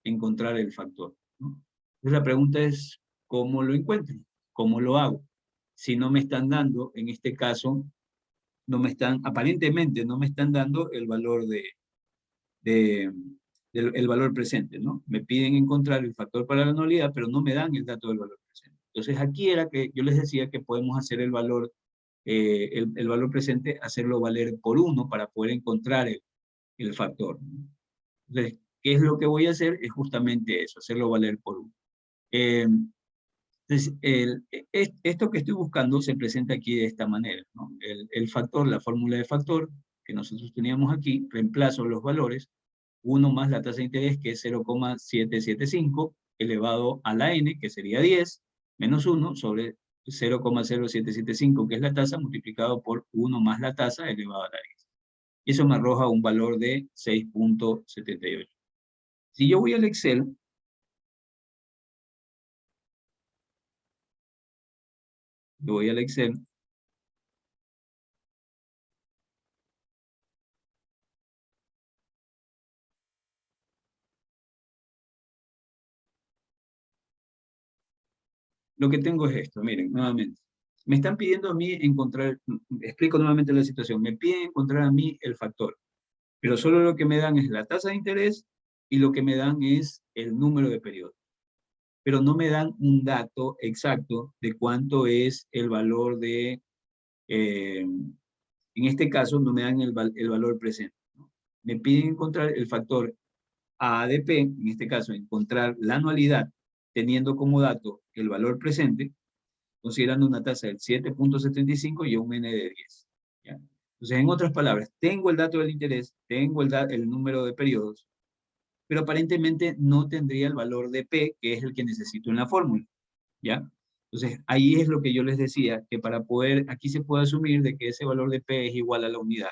el factor, ¿no? Entonces la pregunta es, ¿cómo lo encuentro? ¿Cómo lo hago? Si no me están dando, en este caso, aparentemente no me están dando el valor de, el valor presente, ¿no? Me piden encontrar el factor para la anualidad, pero no me dan el dato del valor presente. Entonces aquí era que yo les decía que podemos hacer el valor, el valor presente, hacerlo valer por 1 para poder encontrar el factor, ¿no? Entonces, ¿qué es lo que voy a hacer? Es justamente eso, hacerlo valer por 1. Entonces, esto que estoy buscando se presenta aquí de esta manera, ¿no? El factor, la fórmula de factor que nosotros teníamos aquí, reemplazo los valores, 1 más la tasa de interés, que es 0,775, elevado a la n, que sería 10, menos 1 sobre 0,0775, que es la tasa, multiplicado por 1 más la tasa, elevado a la 10. Y eso me arroja un valor de 6.78. Si yo voy al Excel, lo que tengo es esto, miren, nuevamente. Me están pidiendo a mí encontrar, explico nuevamente la situación, me piden encontrar a mí el factor, pero solo lo que me dan es la tasa de interés y lo que me dan es el número de periodos. Pero no me dan un dato exacto de cuánto es el valor en este caso no me dan el valor presente, ¿no? Me piden encontrar el factor ADP, en este caso encontrar la anualidad teniendo como dato el valor presente, considerando una tasa del 7.75 y un N de 10. ¿Ya? Entonces, en otras palabras, tengo el dato del interés, tengo el número de periodos, pero aparentemente no tendría el valor de P, que es el que necesito en la fórmula. ¿Ya? Entonces, ahí es lo que yo les decía, que para poder, aquí se puede asumir de que ese valor de P es igual a la unidad.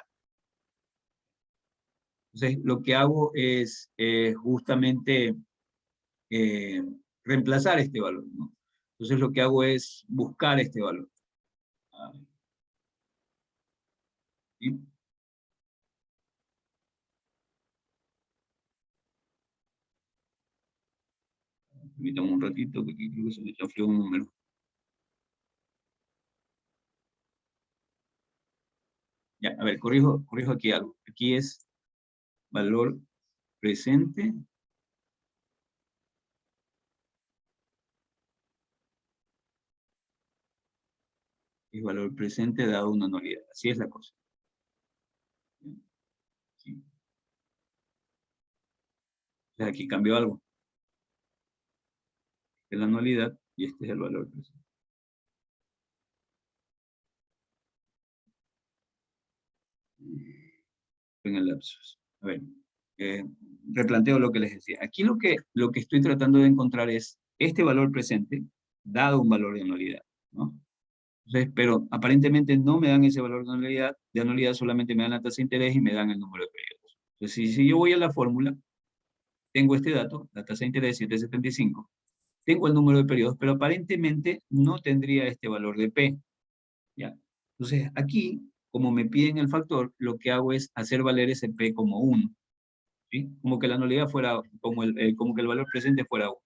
Entonces, lo que hago es justamente eh, reemplazar este valor, ¿no? Entonces, lo que hago es buscar este valor. ¿Sí? Permítame un ratito, que aquí creo que se me chafó un número. Ya, a ver, corrijo aquí algo. Aquí es valor presente es valor presente dado una anualidad. Así es la cosa. Sí. Aquí cambió algo. Esta es la anualidad y este es el valor presente. En el lapsus. A ver, replanteo lo que les decía. Aquí lo que estoy tratando de encontrar es este valor presente dado un valor de anualidad, ¿no? Entonces, pero aparentemente no me dan ese valor de anualidad, solamente me dan la tasa de interés y me dan el número de periodos. Entonces, si yo voy a la fórmula, tengo este dato, la tasa de interés 7,75, tengo el número de periodos, pero aparentemente no tendría este valor de P, ¿ya? Entonces, aquí, como me piden el factor, lo que hago es hacer valer ese P como 1, ¿sí? Como que la anualidad fuera, como que el valor presente fuera 1,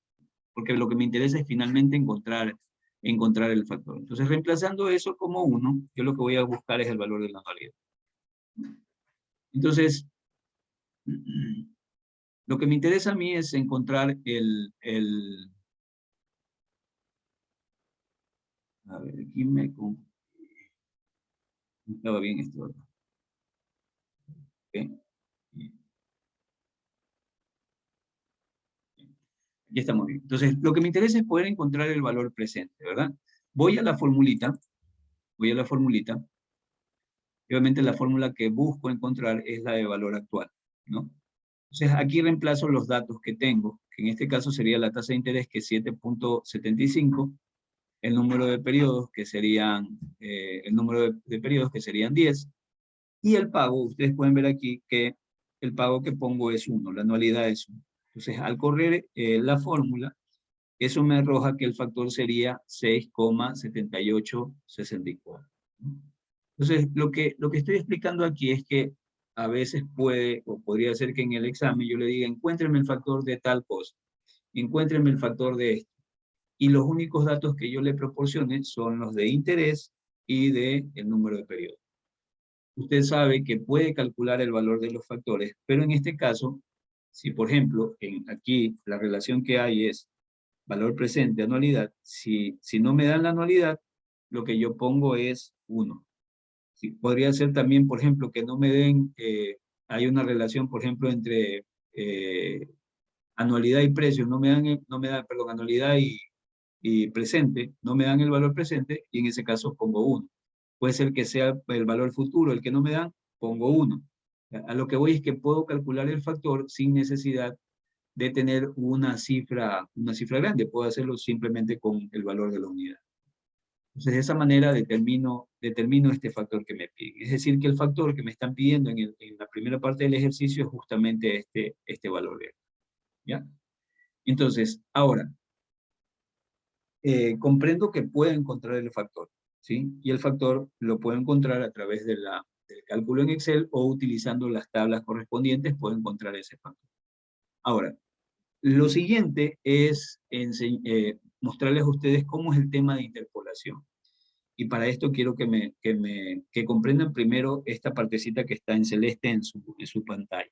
porque lo que me interesa es finalmente encontrar el factor. Entonces, reemplazando eso como 1, yo lo que voy a buscar es el valor de la anualidad. Entonces, lo que me interesa a mí es encontrar a ver, aquí no estaba bien esto, ¿verdad? ¿Okay? Aquí estamos bien. Entonces, lo que me interesa es poder encontrar el valor presente, ¿verdad? Voy a la formulita, y obviamente la fórmula que busco encontrar es la de valor actual, ¿no? Entonces, aquí reemplazo los datos que tengo, que en este caso sería la tasa de interés, que es 7,75, el número de periodos, que serían, el número de periodos, que serían 10, y el pago, ustedes pueden ver aquí que el pago que pongo es 1, la anualidad es 1. Entonces, al correr la fórmula, eso me arroja que el factor sería 6,7864. Entonces, lo que estoy explicando aquí es que a veces puede, o podría ser que en el examen yo le diga, encuéntrenme el factor de tal cosa, encuéntrenme el factor de esto. Y los únicos datos que yo le proporcione son los de interés y de el número de periodos. Usted sabe que puede calcular el valor de los factores, pero en este caso, si por ejemplo, aquí la relación que hay es valor presente, anualidad, si no me dan la anualidad, lo que yo pongo es 1. Sí, podría ser también, por ejemplo, que no me den, hay una relación, por ejemplo, entre anualidad y precio, perdón, anualidad y presente, no me dan el valor presente, y en ese caso pongo 1. Puede ser que sea el valor futuro el que no me dan, pongo 1. A lo que voy es que puedo calcular el factor sin necesidad de tener una cifra grande, puedo hacerlo simplemente con el valor de la unidad. Entonces, de esa manera determino este factor que me piden. Es decir, que el factor que me están pidiendo en la primera parte del ejercicio es justamente este valor de, ¿ya? Entonces, ahora, comprendo que puedo encontrar el factor, ¿sí? Y el factor lo puedo encontrar a través del cálculo en Excel o utilizando las tablas correspondientes puedo encontrar ese factor. Ahora, lo siguiente es mostrarles a ustedes cómo es el tema de interpolación. Y para esto quiero que comprendan primero esta partecita que está en celeste en su pantalla.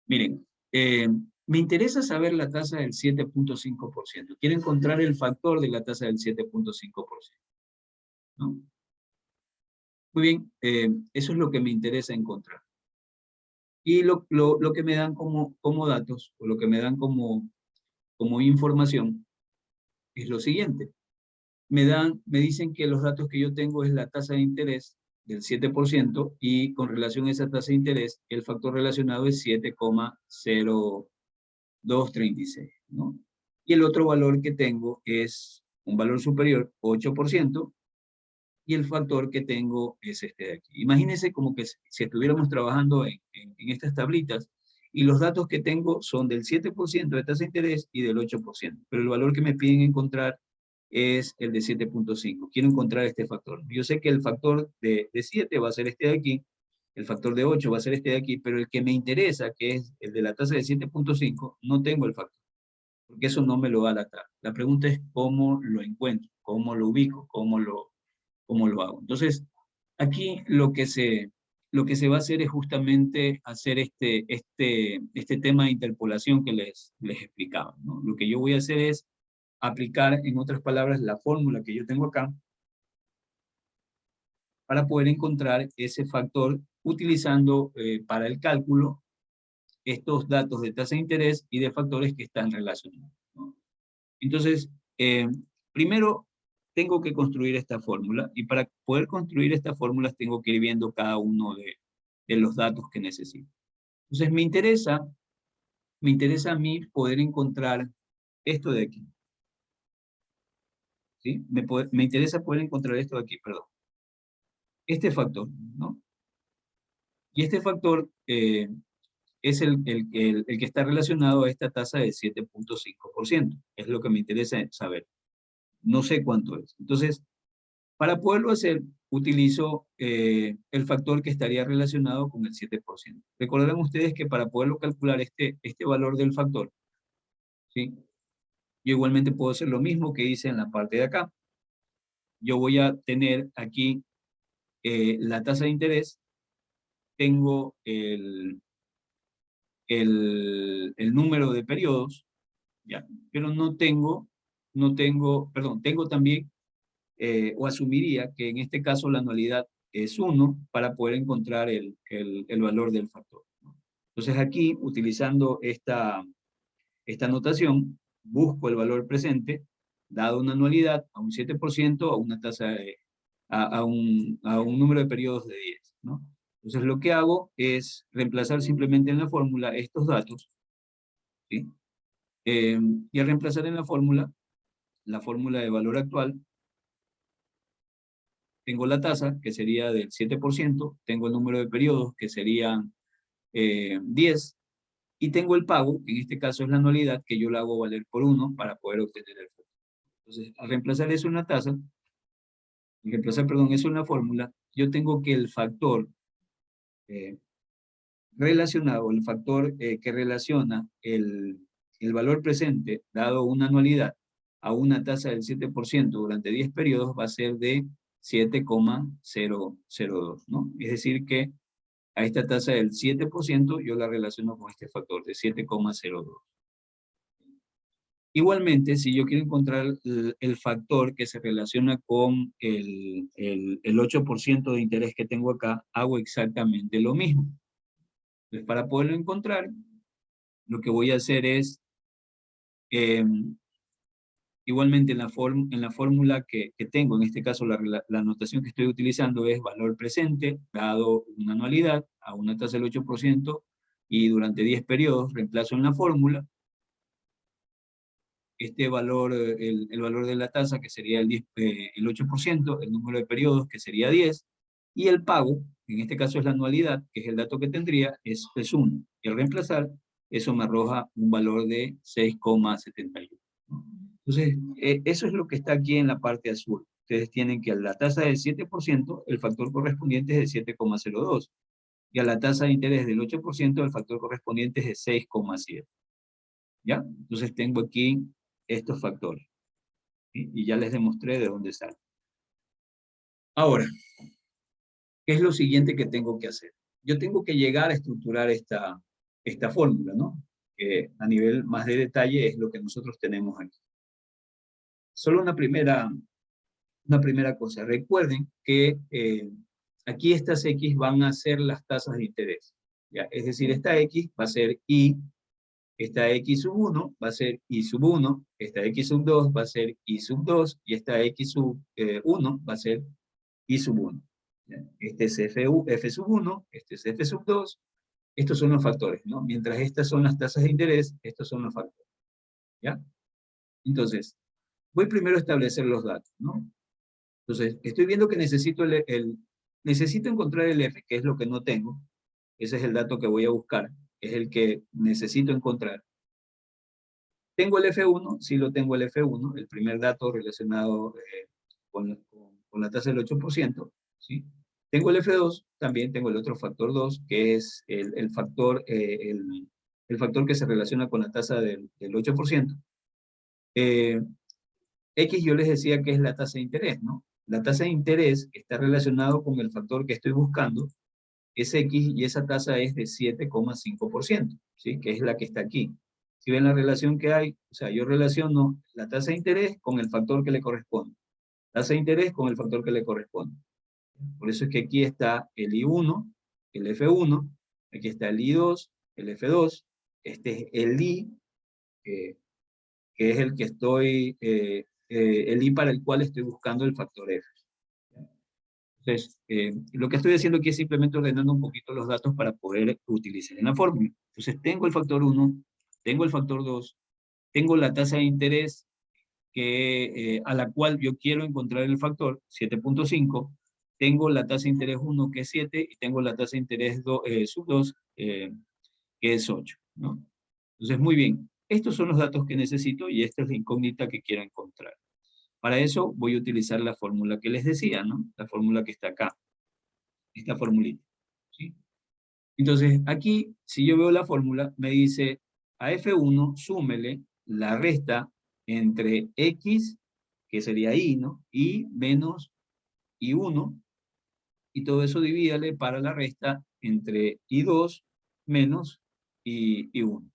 Miren, me interesa saber la tasa del 7,5%. Quiero encontrar el factor de la tasa del 7,5%. ¿No? Muy bien, eso es lo que me interesa encontrar. Y lo que me dan como datos, o lo que me dan como información, es lo siguiente. Me dicen que los datos que yo tengo es la tasa de interés del 7% y con relación a esa tasa de interés, el factor relacionado es 7,0236, ¿no? Y el otro valor que tengo es un valor superior, 8%, y el factor que tengo es este de aquí. Imagínense como que si estuviéramos trabajando en estas tablitas, y los datos que tengo son del 7% de tasa de interés y del 8%, pero el valor que me piden encontrar es el de 7,5. Quiero encontrar este factor. Yo sé que el factor de 7 va a ser este de aquí, el factor de 8 va a ser este de aquí, pero el que me interesa, que es el de la tasa de 7,5, no tengo el factor, porque eso no me lo va a la tabla. La pregunta es cómo lo encuentro, cómo lo ubico, cómo lo hago. Entonces, aquí lo que se va a hacer es justamente hacer este tema de interpolación que les explicaba, ¿no? Lo que yo voy a hacer es aplicar, en otras palabras, la fórmula que yo tengo acá, para poder encontrar ese factor utilizando para el cálculo estos datos de tasa de interés y de factores que están relacionados, ¿no? Entonces, primero tengo que construir esta fórmula, y para poder construir estas fórmulas tengo que ir viendo cada uno de los datos que necesito. Entonces me interesa a mí poder encontrar esto de aquí. ¿Sí? Me interesa poder encontrar esto de aquí, perdón. Este factor, ¿no? Y este factor es el que está relacionado a esta tasa de 7.5%. Es lo que me interesa saber. No sé cuánto es. Entonces, para poderlo hacer, utilizo el factor que estaría relacionado con el 7%. Recordarán ustedes que para poderlo calcular este valor del factor, ¿sí? Yo igualmente puedo hacer lo mismo que hice en la parte de acá. Yo voy a tener aquí la tasa de interés, tengo el número de periodos, ¿ya? Pero tengo también, o asumiría que en este caso la anualidad es 1 para poder encontrar el valor del factor, ¿no? Entonces aquí, utilizando esta notación, busco el valor presente, dado una anualidad a un 7%, a una tasa a un número de periodos de 10, ¿no? Entonces lo que hago es reemplazar simplemente en la fórmula estos datos, ¿sí? Y al reemplazar en la fórmula de valor actual, tengo la tasa, que sería del 7%, tengo el número de periodos, que serían 10, y tengo el pago, que en este caso es la anualidad, que yo la hago valer por 1 para poder obtener el factor. Entonces, al reemplazar eso en la tasa, eso en la fórmula, yo tengo que el factor relacionado, el factor que relaciona el valor presente, dado una anualidad, a una tasa del 7% durante 10 periodos, va a ser de 7,002, ¿no? Es decir que a esta tasa del 7% yo la relaciono con este factor de 7,02. Igualmente, si yo quiero encontrar el factor que se relaciona con el 8% de interés que tengo acá, hago exactamente lo mismo. Entonces, para poderlo encontrar, lo que voy a hacer es, igualmente en la fórmula que tengo, en este caso la anotación que estoy utilizando es valor presente, dado una anualidad a una tasa del 8%, y durante 10 periodos reemplazo en la fórmula este valor, el valor de la tasa, que sería el 8%, el número de periodos, que sería 10, y el pago, en este caso es la anualidad, que es el dato que tendría, es 1. Y al reemplazar, eso me arroja un valor de 6,71. Entonces, eso es lo que está aquí en la parte azul. Ustedes tienen que a la tasa del 7%, el factor correspondiente es de 7,02. Y a la tasa de interés del 8%, el factor correspondiente es de 6,7. ¿Ya? Entonces tengo aquí estos factores, ¿sí? Y ya les demostré de dónde salen. Ahora, ¿qué es lo siguiente que tengo que hacer? Yo tengo que llegar a estructurar esta fórmula, ¿no? Que a nivel más de detalle es lo que nosotros tenemos aquí. Solo una primera cosa. Recuerden que aquí estas X van a ser las tasas de interés, ¿ya? Es decir, esta X va a ser I, esta X sub 1 va a ser I sub 1, esta X sub 2 va a ser I sub 2, y esta X sub 1 va a ser I sub 1. ¿Ya? Este es F sub 1, este es F sub 2, estos son los factores, ¿no? Mientras estas son las tasas de interés, estos son los factores, ¿ya? Entonces, voy primero a establecer los datos, ¿no? Entonces, estoy viendo que necesito necesito encontrar el F, que es lo que no tengo. Ese es el dato que voy a buscar, es el que necesito encontrar. ¿Tengo el F1? Sí lo tengo el F1, el primer dato relacionado con la tasa del 8%, ¿sí? Tengo el F2, también tengo el otro factor 2, que es el factor que se relaciona con la tasa del 8%. X yo les decía que es la tasa de interés, ¿no? La tasa de interés está relacionado con el factor que estoy buscando, es X, y esa tasa es de 7,5%, ¿sí? Que es la que está aquí. Si ven la relación que hay, o sea, yo relaciono la tasa de interés con el factor que le corresponde. Tasa de interés con el factor que le corresponde. Por eso es que aquí está el I1, el F1, aquí está el I2, el F2, este es el I, que es el que estoy, el I para el cual estoy buscando el factor F. Entonces, lo que estoy haciendo aquí es simplemente ordenando un poquito los datos para poder utilizar en la fórmula. Entonces, tengo el factor 1, tengo el factor 2, tengo la tasa de interés a la cual yo quiero encontrar el factor, 7.5, tengo la tasa de interés 1, que es 7, y tengo la tasa de interés sub 2, que es 8, ¿no? Entonces, muy bien. Estos son los datos que necesito y esta es la incógnita que quiero encontrar. Para eso voy a utilizar la fórmula que les decía, ¿no? La fórmula que está acá, esta formulita, ¿sí? Entonces, aquí, si yo veo la fórmula, me dice a F1 súmele la resta entre X, que sería Y, ¿no? Y menos I1, y todo eso divídale para la resta entre I2 menos I1.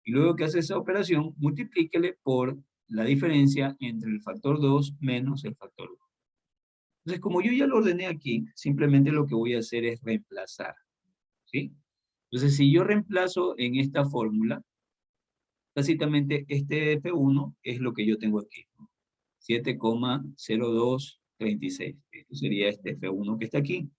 Y luego que hace esa operación, multiplíquele por la diferencia entre el factor 2 menos el factor 2. Entonces, como yo ya lo ordené aquí, simplemente lo que voy a hacer es reemplazar, ¿sí? Entonces, si yo reemplazo en esta fórmula, básicamente este F1 es lo que yo tengo aquí, ¿no? 7,0236. Esto sería este F1 que está aquí.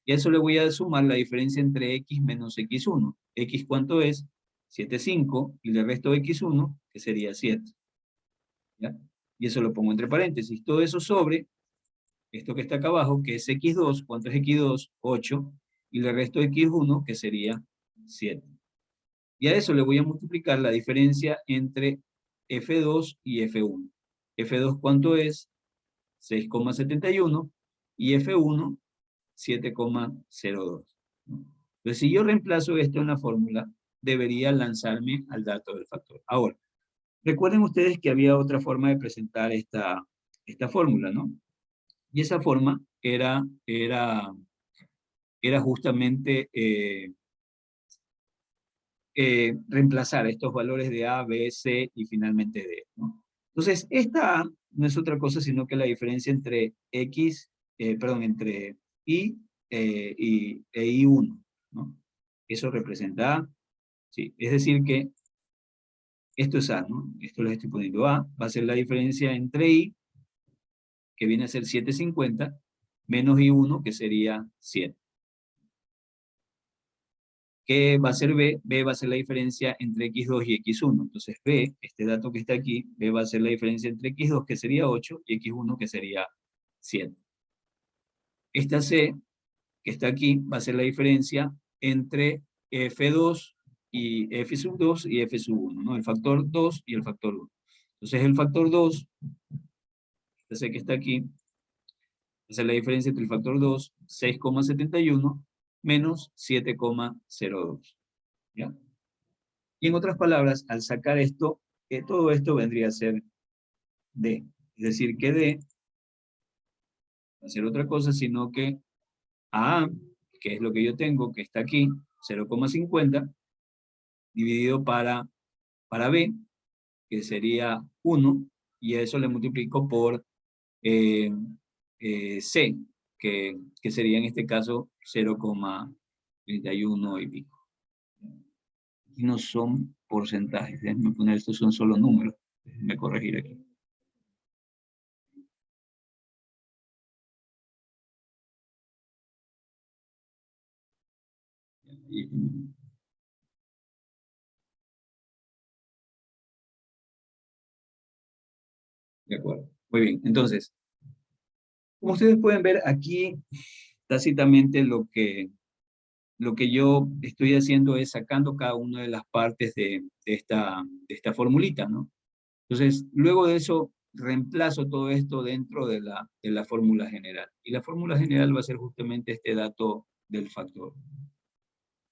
Y a eso le voy a sumar la diferencia entre X menos X1. ¿X cuánto es? 7,5, y le resto X1, que sería 7. ¿Ya? Y eso lo pongo entre paréntesis. Todo eso sobre esto que está acá abajo, que es X2. ¿Cuánto es X2? 8. Y le resto X1, que sería 7. Y a eso le voy a multiplicar la diferencia entre F2 y F1. F2 ¿cuánto es? 6,71, y F1 7,02. Entonces, si yo reemplazo esto en la fórmula, debería lanzarme al dato del factor. Ahora, recuerden ustedes que había otra forma de presentar esta fórmula, ¿no? Y esa forma era justamente reemplazar estos valores de A, B, C y finalmente D, ¿no? Entonces, esta A no es otra cosa sino que la diferencia entre entre I e I1, ¿no? Eso representa A, ¿sí? Es decir que esto es A, ¿no? Esto les estoy poniendo A, va a ser la diferencia entre I, que viene a ser 750, menos I1, que sería 7. ¿Qué va a ser B? B va a ser la diferencia entre X2 y X1. Entonces B, este dato que está aquí, B va a ser la diferencia entre X2, que sería 8, y X1, que sería 7. Esta C, que está aquí, va a ser la diferencia entre F2 y F sub 2 y F sub 1, ¿no? El factor 2 y el factor 1. Entonces el factor 2, esta C que está aquí, va a ser la diferencia entre el factor 2, 6,71, menos 7,02. ¿Ya? Y en otras palabras, al sacar esto, todo esto vendría a ser D. Es decir, que D va a ser otra cosa, sino que A, que es lo que yo tengo, que está aquí, 0,50, dividido para B, que sería 1, y a eso le multiplico por C, que sería en este caso 0,31 y pico. Y no son porcentajes, déjenme poner, estos son solo números, déjenme corregir aquí. De acuerdo. Muy bien. Entonces, como ustedes pueden ver aquí, tácitamente lo que yo estoy haciendo es sacando cada una de las partes de esta formulita, ¿no? Entonces, luego de eso, reemplazo todo esto dentro de la fórmula general. Y la fórmula general va a ser justamente este dato del factor.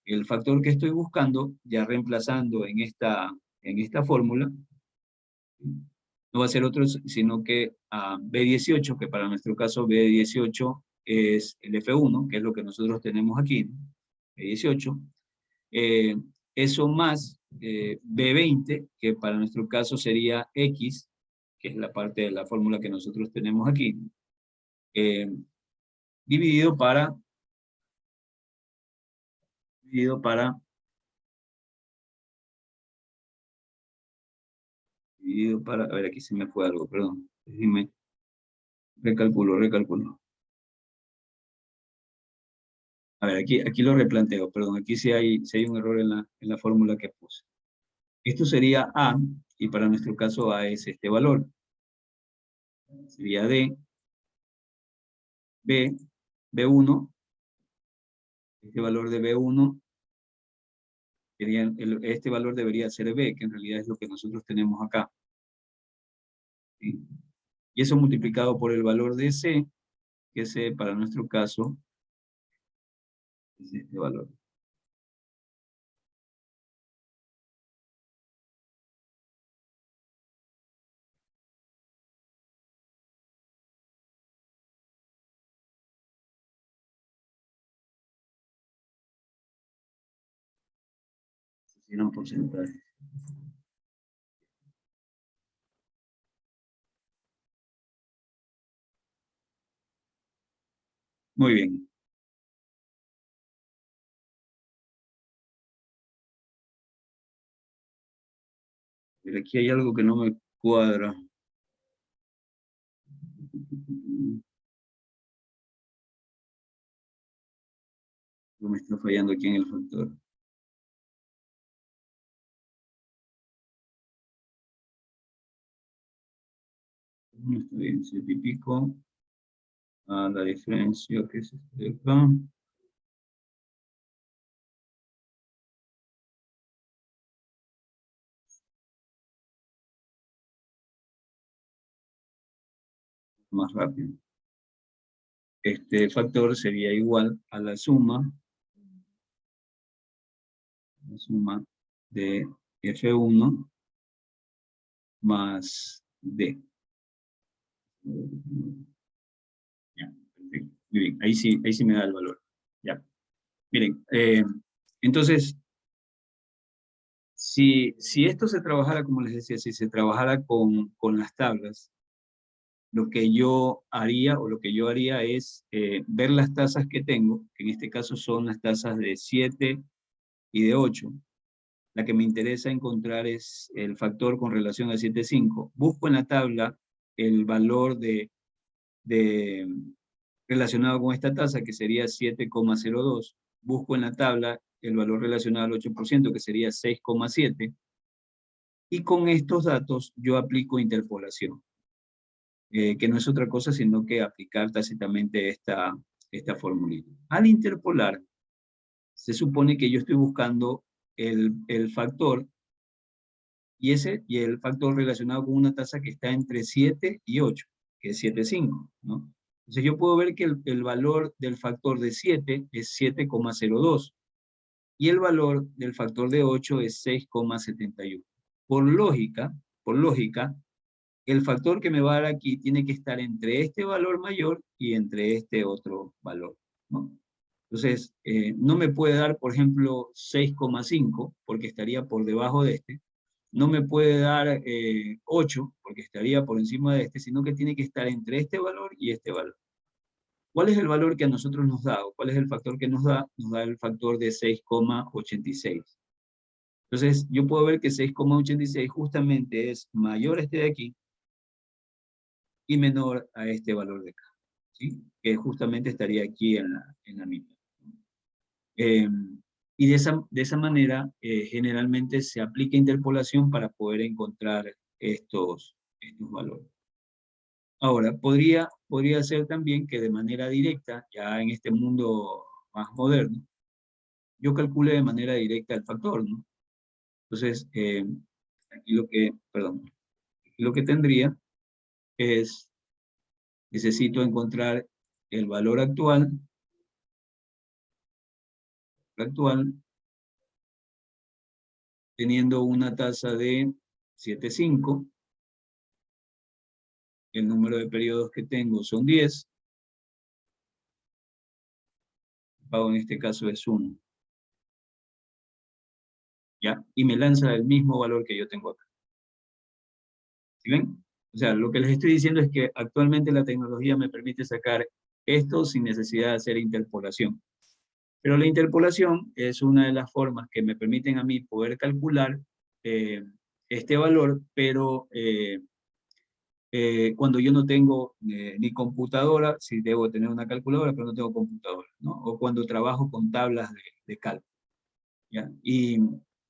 El factor que estoy buscando, ya reemplazando en esta fórmula, no va a ser otro, sino que B18, que para nuestro caso B18 es el F1, que es lo que nosotros tenemos aquí, B18, eso más B20, que para nuestro caso sería X, que es la parte de la fórmula que nosotros tenemos aquí, dividido para, dividido para, a ver, aquí se me fue algo, perdón. Dime, recalculo. A ver, aquí lo replanteo, perdón, aquí sí hay un error en la fórmula que puse. Esto sería A, y para nuestro caso A es este valor. Sería D, B, B1, este valor de B1, este valor debería ser B, que en realidad es lo que nosotros tenemos acá. ¿Sí? Y eso multiplicado por el valor de C, que C para nuestro caso es este valor. Eran porcentajes. Muy bien. Pero aquí hay algo que no me cuadra. No me está fallando aquí en el factor. No está bien, 7 y pico. La diferencia que es este de acá. Más rápido. Este factor sería igual a la suma de F1 más D. Ya, perfecto. Muy bien, ahí sí me da el valor. Ya. Miren, entonces, si esto se trabajara, como les decía, si se trabajara con las tablas, lo que yo haría, o lo que yo haría es ver las tasas que tengo, que en este caso son las tasas de 7 y de 8. La que me interesa encontrar es el factor con relación a 7,5. Busco en la tabla el valor de relacionado con esta tasa, que sería 7,02. Busco en la tabla el valor relacionado al 8%, que sería 6,7. Y con estos datos yo aplico interpolación, que no es otra cosa sino que aplicar tácitamente esta formulita. Al interpolar, se supone que yo estoy buscando el factor y el factor relacionado con una tasa que está entre 7 y 8, que es 7,5, ¿no? Entonces yo puedo ver que el valor del factor de 7 es 7,02 y el valor del factor de 8 es 6,71. Por lógica, el factor que me va a dar aquí tiene que estar entre este valor mayor y entre este otro valor, ¿no? Entonces, no me puede dar, por ejemplo, 6,5 porque estaría por debajo de este. No me puede dar 8 porque estaría por encima de este, sino que tiene que estar entre este valor y este valor. ¿Cuál es el valor que a nosotros nos da? ¿O cuál es el factor que nos da? Nos da el factor de 6,86. Entonces, yo puedo ver que 6,86 justamente es mayor a este de aquí y menor a este valor de acá, ¿sí? Que justamente estaría aquí en la mitad. Y de esa manera, generalmente se aplica interpolación para poder encontrar estos valores. Ahora, podría ser también que de manera directa, ya en este mundo más moderno, yo calcule de manera directa el factor, ¿no? Entonces, aquí lo que tendría es, necesito encontrar el valor actual, teniendo una tasa de 7,5, el número de periodos que tengo son 10, el pago en este caso es 1, ¿ya? Y me lanza el mismo valor que yo tengo acá. ¿Sí ven? O sea, lo que les estoy diciendo es que actualmente la tecnología me permite sacar Esto sin necesidad de hacer interpolación. Pero la interpolación es una de las formas que me permiten a mí poder calcular este valor, pero cuando yo no tengo ni computadora, sí debo tener una calculadora, pero no tengo computadora, ¿no? O cuando trabajo con tablas de cálculo, ¿ya? Y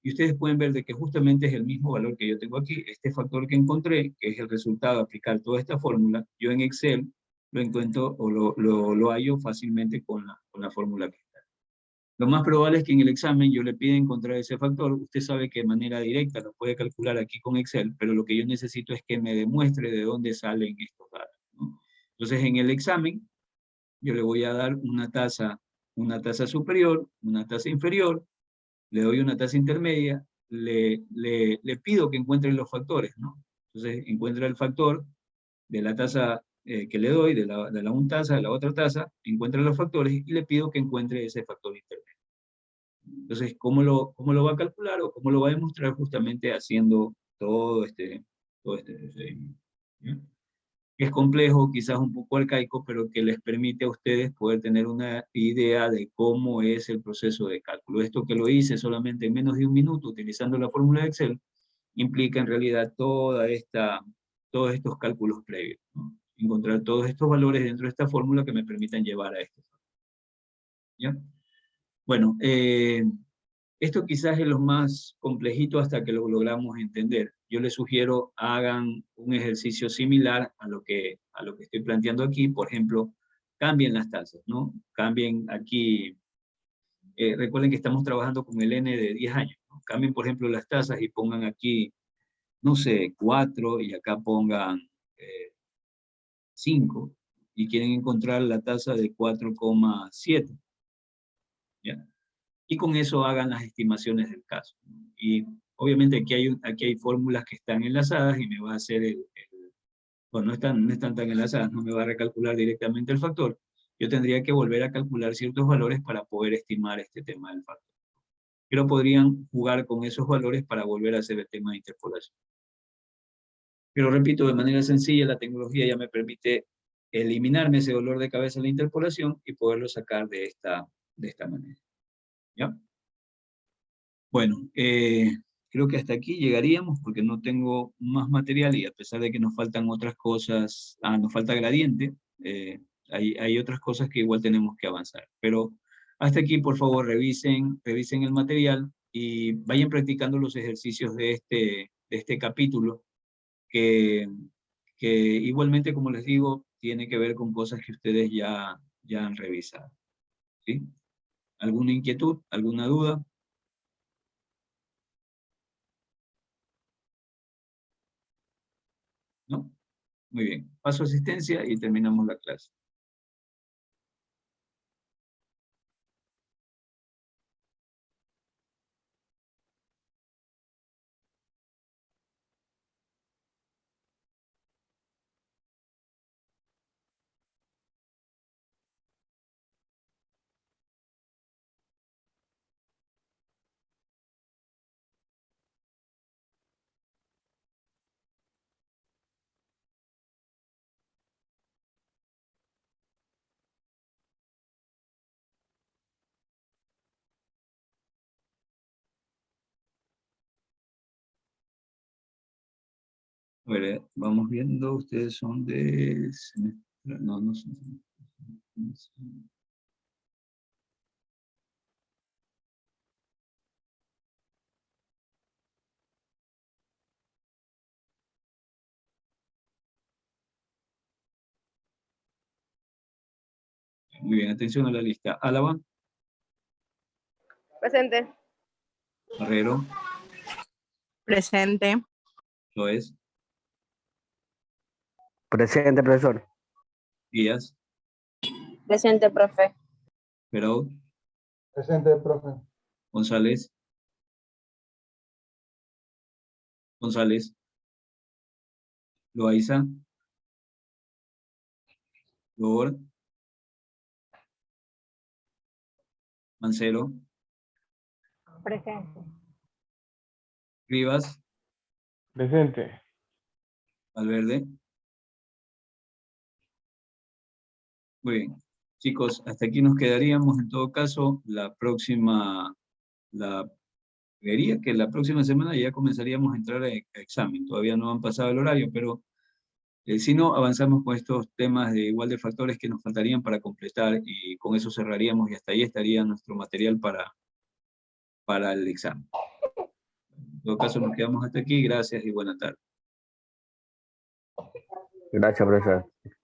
ustedes pueden ver de que justamente es el mismo valor que yo tengo aquí. Este factor que encontré, que es el resultado de aplicar toda esta fórmula, yo en Excel lo encuentro o lo hallo fácilmente con la fórmula que está. Lo más probable es que en el examen yo le pida encontrar ese factor. Usted sabe que de manera directa lo puede calcular aquí con Excel, pero lo que yo necesito es que me demuestre de dónde salen estos datos, ¿no? Entonces en el examen yo le voy a dar una tasa superior, una tasa inferior, le doy una tasa intermedia, le pido que encuentre los factores, ¿no? Entonces encuentra el factor de la tasa que le doy, de la un tasa, de la otra tasa, encuentra los factores y le pido que encuentre ese factor intermedio. Entonces, ¿cómo lo va a calcular o cómo lo va a demostrar? Justamente haciendo todo este procedimiento, ¿ya? Es complejo, quizás un poco arcaico, pero que les permite a ustedes poder tener una idea de cómo es el proceso de cálculo. Esto que lo hice solamente en menos de un minuto utilizando la fórmula de Excel, implica en realidad todos estos cálculos previos, ¿no? Encontrar todos estos valores dentro de esta fórmula que me permitan llevar a esto, ¿ya? Bueno, esto quizás es lo más complejito hasta que lo logramos entender. Yo les sugiero hagan un ejercicio similar a lo que estoy planteando aquí. Por ejemplo, cambien las tasas, ¿no? Cambien aquí, recuerden que estamos trabajando con el N de 10 años, ¿no? Cambien, por ejemplo, las tasas y pongan aquí, no sé, 4 y acá pongan 5 y quieren encontrar la tasa de 4,7, ¿ya? Y con eso hagan las estimaciones del caso. Y obviamente aquí hay fórmulas que están enlazadas y me va a hacer bueno, no están tan enlazadas, no me va a recalcular directamente el factor. Yo tendría que volver a calcular ciertos valores para poder estimar este tema del factor. Pero podrían jugar con esos valores para volver a hacer el tema de interpolación. Pero repito, de manera sencilla, la tecnología ya me permite eliminarme ese dolor de cabeza en la interpolación y poderlo sacar de esta manera, ¿ya? Bueno, creo que hasta aquí llegaríamos porque no tengo más material y a pesar de que nos faltan otras cosas, nos falta gradiente, hay otras cosas que igual tenemos que avanzar. Pero hasta aquí, por favor, revisen el material y vayan practicando los ejercicios de este capítulo que, que igualmente, como les digo, tiene que ver con cosas que ustedes ya han revisado, ¿sí? ¿Alguna inquietud? ¿Alguna duda? ¿No? Muy bien. Paso a asistencia y terminamos la clase. A ver, vamos viendo, ustedes son de semestre, no son. Muy bien, atención a la lista. Álava, Presente. Barrero, Presente. Loes, Presente, profesor. Díaz, Presente, profe. Perot, Presente, profe. González, Loaiza, Loor, Mancero, Presente. Rivas, Presente. Valverde. Muy bien. chicos, hasta aquí nos quedaríamos. En todo caso, creería que la próxima semana ya comenzaríamos a entrar a examen. Todavía no han pasado el horario, pero si no, avanzamos con estos temas de igual de factores que nos faltarían para completar, y con eso cerraríamos y hasta ahí estaría nuestro material para el examen. En todo caso, nos quedamos hasta aquí. Gracias y buena tarde. Gracias, profesor.